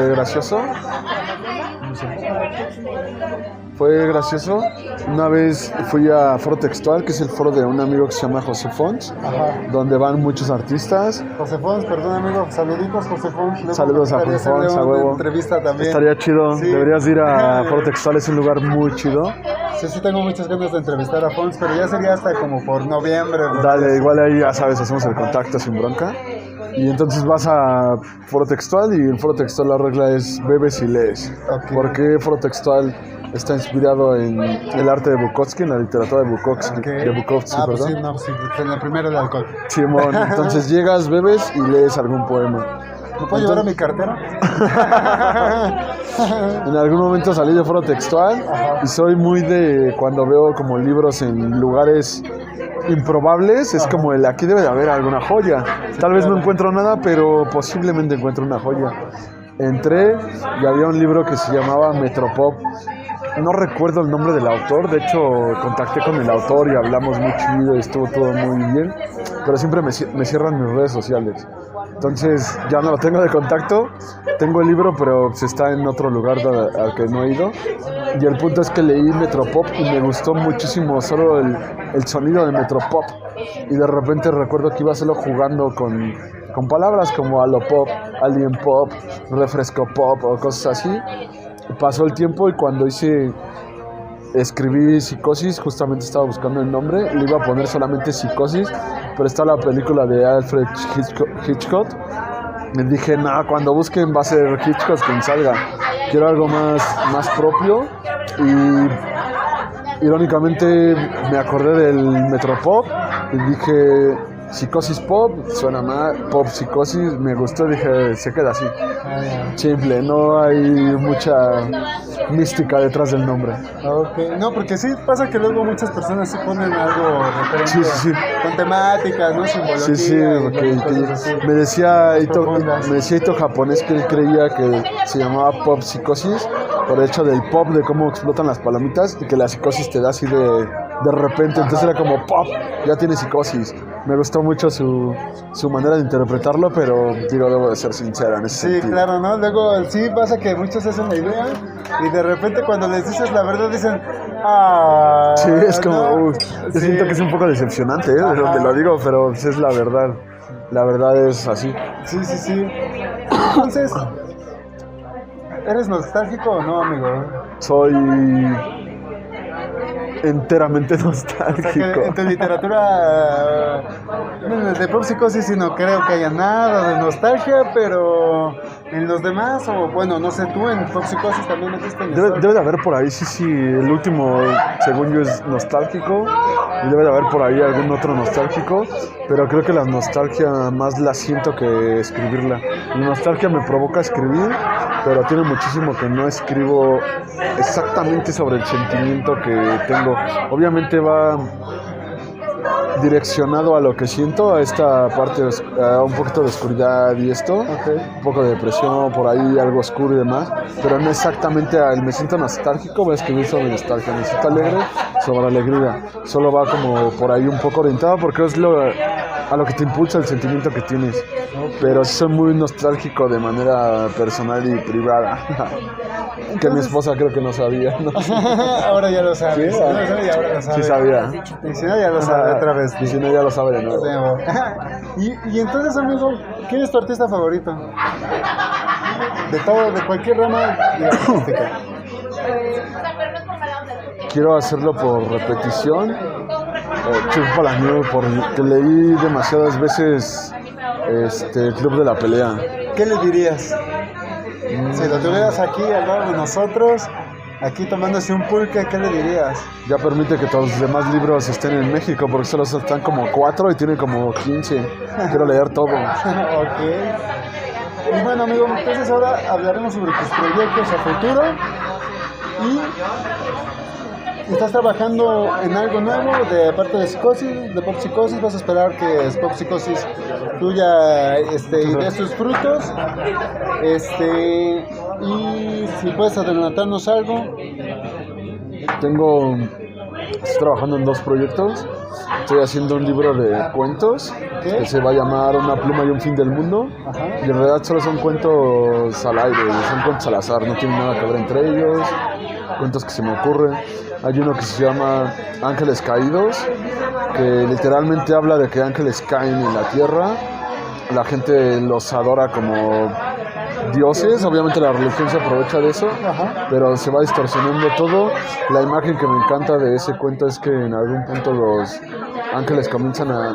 gracioso. Fue gracioso. Una vez fui a Foro Textual, que es el foro de un amigo que se llama José Fons, donde van muchos artistas. José Fons, perdón amigo, saluditos José Fons. Saludos a José Fons, a huevo. Entrevista también. Estaría chido, sí. Deberías ir a Foro Textual, es un lugar muy chido. Sí, tengo muchas ganas de entrevistar a Fons, pero ya sería hasta como por noviembre. Dale, igual ahí ya sabes, hacemos el contacto sin bronca. Y entonces vas a Foro Textual, y en Foro Textual la regla es bebes y lees. Okay. Porque Foro Textual está inspirado en el arte de Bukowski, en la literatura de Bukowski, okay, perdón. Pues sí, en el primero el alcohol. Simón, entonces llegas, bebes y lees algún poema. ¿Me puedo llevar a mi cartera? En algún momento salí de Foro Textual, y soy muy de cuando veo como libros en lugares improbables, es como el aquí debe de haber alguna joya. Tal vez no encuentro nada, pero posiblemente encuentro una joya. Entré y había un libro que se llamaba Metropop. No recuerdo el nombre del autor, de hecho contacté con el autor y hablamos muy chido y estuvo todo muy bien, pero siempre me cierran mis redes sociales. Entonces ya no lo tengo de contacto, tengo el libro pero se está en otro lugar al que no he ido. Y el punto es que leí Metropop y me gustó muchísimo solo el sonido de Metropop. Y de repente recuerdo que iba a hacerlo jugando con palabras como Alopop, Alien Pop, Refresco Pop o cosas así. Pasó el tiempo y cuando escribí Psicosis, justamente estaba buscando el nombre, le iba a poner solamente Psicosis, pero está la película de Alfred Hitchcock. Me dije, no, cuando busquen va a ser Hitchcock quien salga. Quiero algo más propio y irónicamente me acordé del Metropop y dije, Psicosis Pop, suena mal, Pop Psicosis, me gustó, dije, se queda así. Simple, no hay mucha mística detrás del nombre. Okay. No, porque sí pasa que luego muchas personas se ponen algo referente con temáticas, ¿no? Simbología. Sí, porque me decía Ito japonés que él creía que se llamaba Pop Psicosis por el hecho del pop, de cómo explotan las palomitas y que la psicosis te da así de repente. Entonces era como pop, ya tiene psicosis. Me gustó mucho su manera de interpretarlo, pero digo, debo de ser sincera en ese sentido. Sí, claro, ¿no? Luego sí pasa que muchos hacen la idea y de repente cuando les dices la verdad dicen, sí, es como, ¿no? Yo siento que es un poco decepcionante, de donde lo digo, pero es la verdad. La verdad es así. Sí. Entonces, ¿eres nostálgico o no, amigo? Soy enteramente nostálgico. O sea que en tu literatura de Pop Psicosis sí no creo que haya nada de nostalgia, pero en los demás, o bueno, no sé, tú en Pop Psicosis también metiste nostalgia. Debe de haber por ahí, sí, el último, según yo, es nostálgico, y debe de haber por ahí algún otro nostálgico, pero creo que la nostalgia más la siento que escribirla. La nostalgia me provoca escribir, pero tiene muchísimo que no escribo exactamente sobre el sentimiento que tengo. Obviamente va direccionado a lo que siento, a esta parte, a un poquito de oscuridad y esto, un poco de depresión, por ahí algo oscuro y demás, pero no exactamente me siento nostálgico, voy a escribir sobre nostalgia, me siento alegre sobre alegría, solo va como por ahí un poco orientado porque es a lo que te impulsa el sentimiento que tienes, pero soy muy nostálgico de manera personal y privada. Entonces, que mi esposa creo que no sabía, ¿no? Ahora ya lo sabe. ¿Sí? No lo sabe y ahora lo sabe. Sí sabía. Y si no, ya lo sabe otra vez. Y si no, ya lo sabe de nuevo. Y entonces, amigo, ¿quién es tu artista favorito? De todo, de cualquier rama de la artística. Quiero hacerlo por repetición. Chuck Palahniuk, porque leí demasiadas veces Club de la Pelea. ¿Qué le dirías? Si lo tuvieras aquí al lado de nosotros, aquí tomándose un pulque, ¿qué le dirías? Ya permite que todos los demás libros estén en México, porque solo están como 4 y tienen como 15. Quiero leer todo. Ok. Y bueno, amigo, entonces ahora hablaremos sobre tus proyectos a futuro. Y estás trabajando en algo nuevo de parte de Psicosis, de Pop Psicosis. Vas a esperar que Pop Psicosis tuya y dé sus frutos. Y si puedes adelantarnos algo. Estoy trabajando en 2 proyectos. Estoy haciendo un libro de cuentos que se va a llamar Una pluma y un fin del mundo. Y en realidad solo son cuentos al aire, son cuentos al azar, no tienen nada que ver entre ellos, cuentos que se me ocurren. Hay uno que se llama Ángeles Caídos, que literalmente habla de que ángeles caen en la tierra. La gente los adora como dioses, obviamente la religión se aprovecha de eso, pero se va distorsionando todo. La imagen que me encanta de ese cuento es que en algún punto los ángeles comienzan a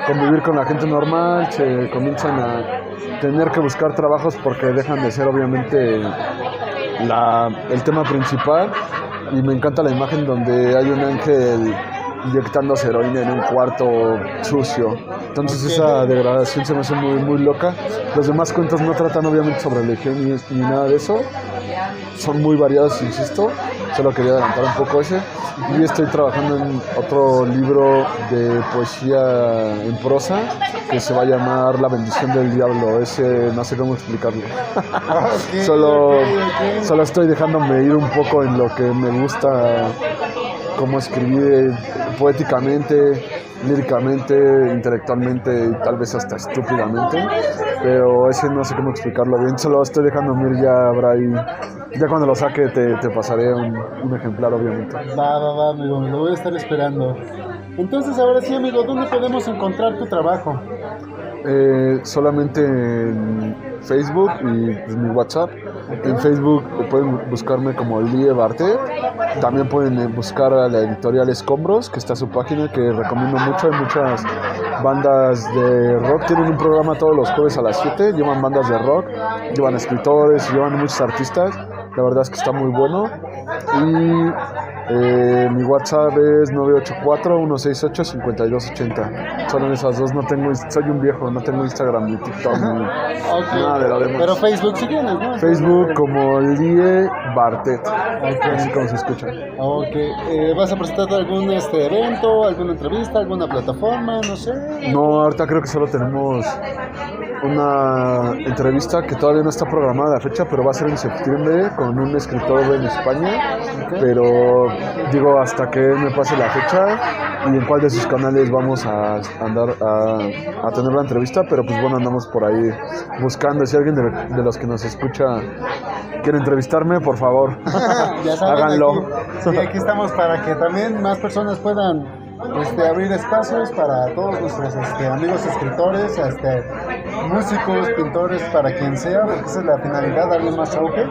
convivir con la gente normal, se comienzan a tener que buscar trabajos porque dejan de ser obviamente el tema principal. Y me encanta la imagen donde hay un ángel inyectándose heroína en un cuarto sucio. Entonces esa degradación se me hace muy, muy loca. Los demás cuentos no tratan obviamente sobre religión ni nada de eso. son muy variados, insisto. Solo quería adelantar un poco ese. Y estoy trabajando en otro libro de poesía en prosa que se va a llamar La bendición del diablo. Ese no sé cómo explicarlo. Solo estoy dejándome ir un poco en lo que me gusta, cómo escribir poéticamente, líricamente, intelectualmente y tal vez hasta estúpidamente, pero ese no sé cómo explicarlo bien, solo estoy dejando ir, ya habrá ahí, ya cuando lo saque te pasaré un ejemplar, obviamente. Va, amigo, lo voy a estar esperando. Entonces, ahora sí, amigo, ¿dónde podemos encontrar tu trabajo? Solamente en Facebook y pues, mi WhatsApp. En Facebook pueden buscarme como Lie Bartet. También pueden buscar a la editorial Escombros, que está su página, que recomiendo mucho. Hay muchas bandas de rock, tienen un programa todos los jueves a las 7, llevan bandas de rock, llevan escritores, llevan muchos artistas. La verdad es que está muy bueno. Y mi WhatsApp es 984-168-5280. Solo en esas dos. No tengo, soy un viejo, no tengo Instagram ni TikTok ni nada de lo demás. Pero Facebook sí tienes, ¿no? Facebook como Lie Bartet, así como se escucha. ¿Vas a presentar algún evento, alguna entrevista, alguna plataforma, no sé? No, ahorita creo que solo tenemos una entrevista que todavía no está programada la fecha, pero va a ser en septiembre con un escritor en España. Pero digo, hasta que me pase la fecha y en cuál de sus canales vamos a andar a tener la entrevista, pero pues bueno, andamos por ahí buscando. Si alguien de los que nos escucha quiere entrevistarme, por favor, ya saben, háganlo. Aquí estamos para que también más personas puedan abrir espacios para todos nuestros amigos escritores, músicos, pintores, para quien sea, porque esa es la finalidad, darle más auge.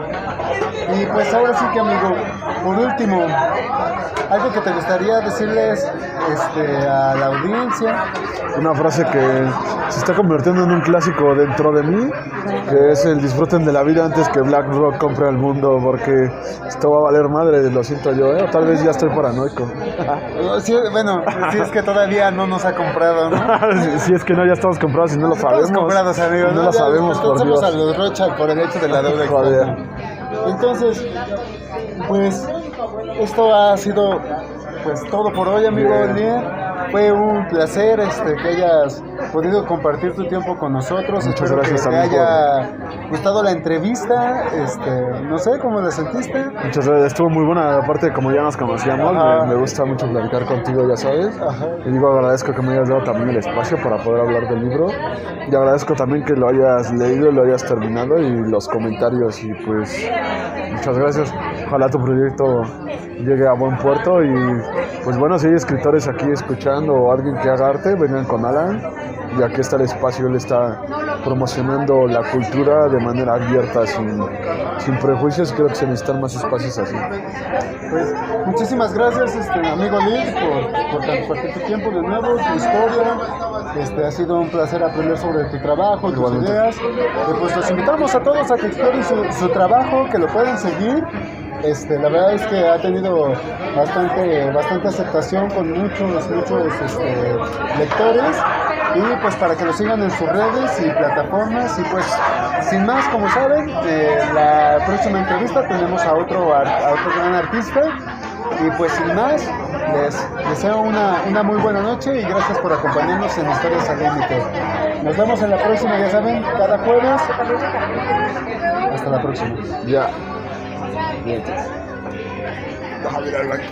Y pues ahora sí que, amigo, por último, algo que te gustaría decirles a la audiencia. Una frase que se está convirtiendo en un clásico dentro de mí, que es el disfruten de la vida antes que BlackRock compre al mundo, porque esto va a valer madre, lo siento yo, o tal vez ya estoy paranoico. Sí, bueno, si es que todavía no nos ha comprado, ¿no? Si es que no, ya estamos comprados y no lo sabemos. Estamos comprados, amigos. No lo sabemos, por Dios. Estamos a los Rocha por el hecho de la deuda externa. Entonces, pues, esto ha sido pues todo por hoy, amigo Lie. Fue un placer que hayas podido compartir tu tiempo con nosotros. Muchas Espero gracias, que te amigo. haya gustado la entrevista. No sé cómo la sentiste. Muchas gracias, estuvo muy buena. Aparte, como ya nos conocíamos, me gusta mucho platicar contigo, ya sabes. Y digo, agradezco que me hayas dado también el espacio para poder hablar del libro. Y agradezco también que lo hayas leído, lo hayas terminado y los comentarios. Y pues, muchas gracias. Ojalá tu proyecto llegue a buen puerto. Y pues bueno, si hay escritores aquí escuchando o alguien que haga arte, vengan con Alan. Y aquí está el espacio, él está promocionando la cultura de manera abierta, sin prejuicios. Creo que se necesitan más espacios así. Pues muchísimas gracias, amigo Lie, por compartir tu tiempo de nuevo, tu historia. Ha sido un placer aprender sobre tu trabajo, tus ideas. Pues los invitamos a todos a que exploren su trabajo, que lo pueden seguir. La verdad es que ha tenido bastante aceptación con muchos lectores, y pues para que lo sigan en sus redes y plataformas. Y pues sin más, como saben, la próxima entrevista tenemos a otro gran artista. Y pues sin más, les deseo una muy buena noche y gracias por acompañarnos en Historias al Límite. Nos vemos en la próxima, ya saben, cada jueves. Hasta la próxima. Ya. Bien. Déjame mirar aquí.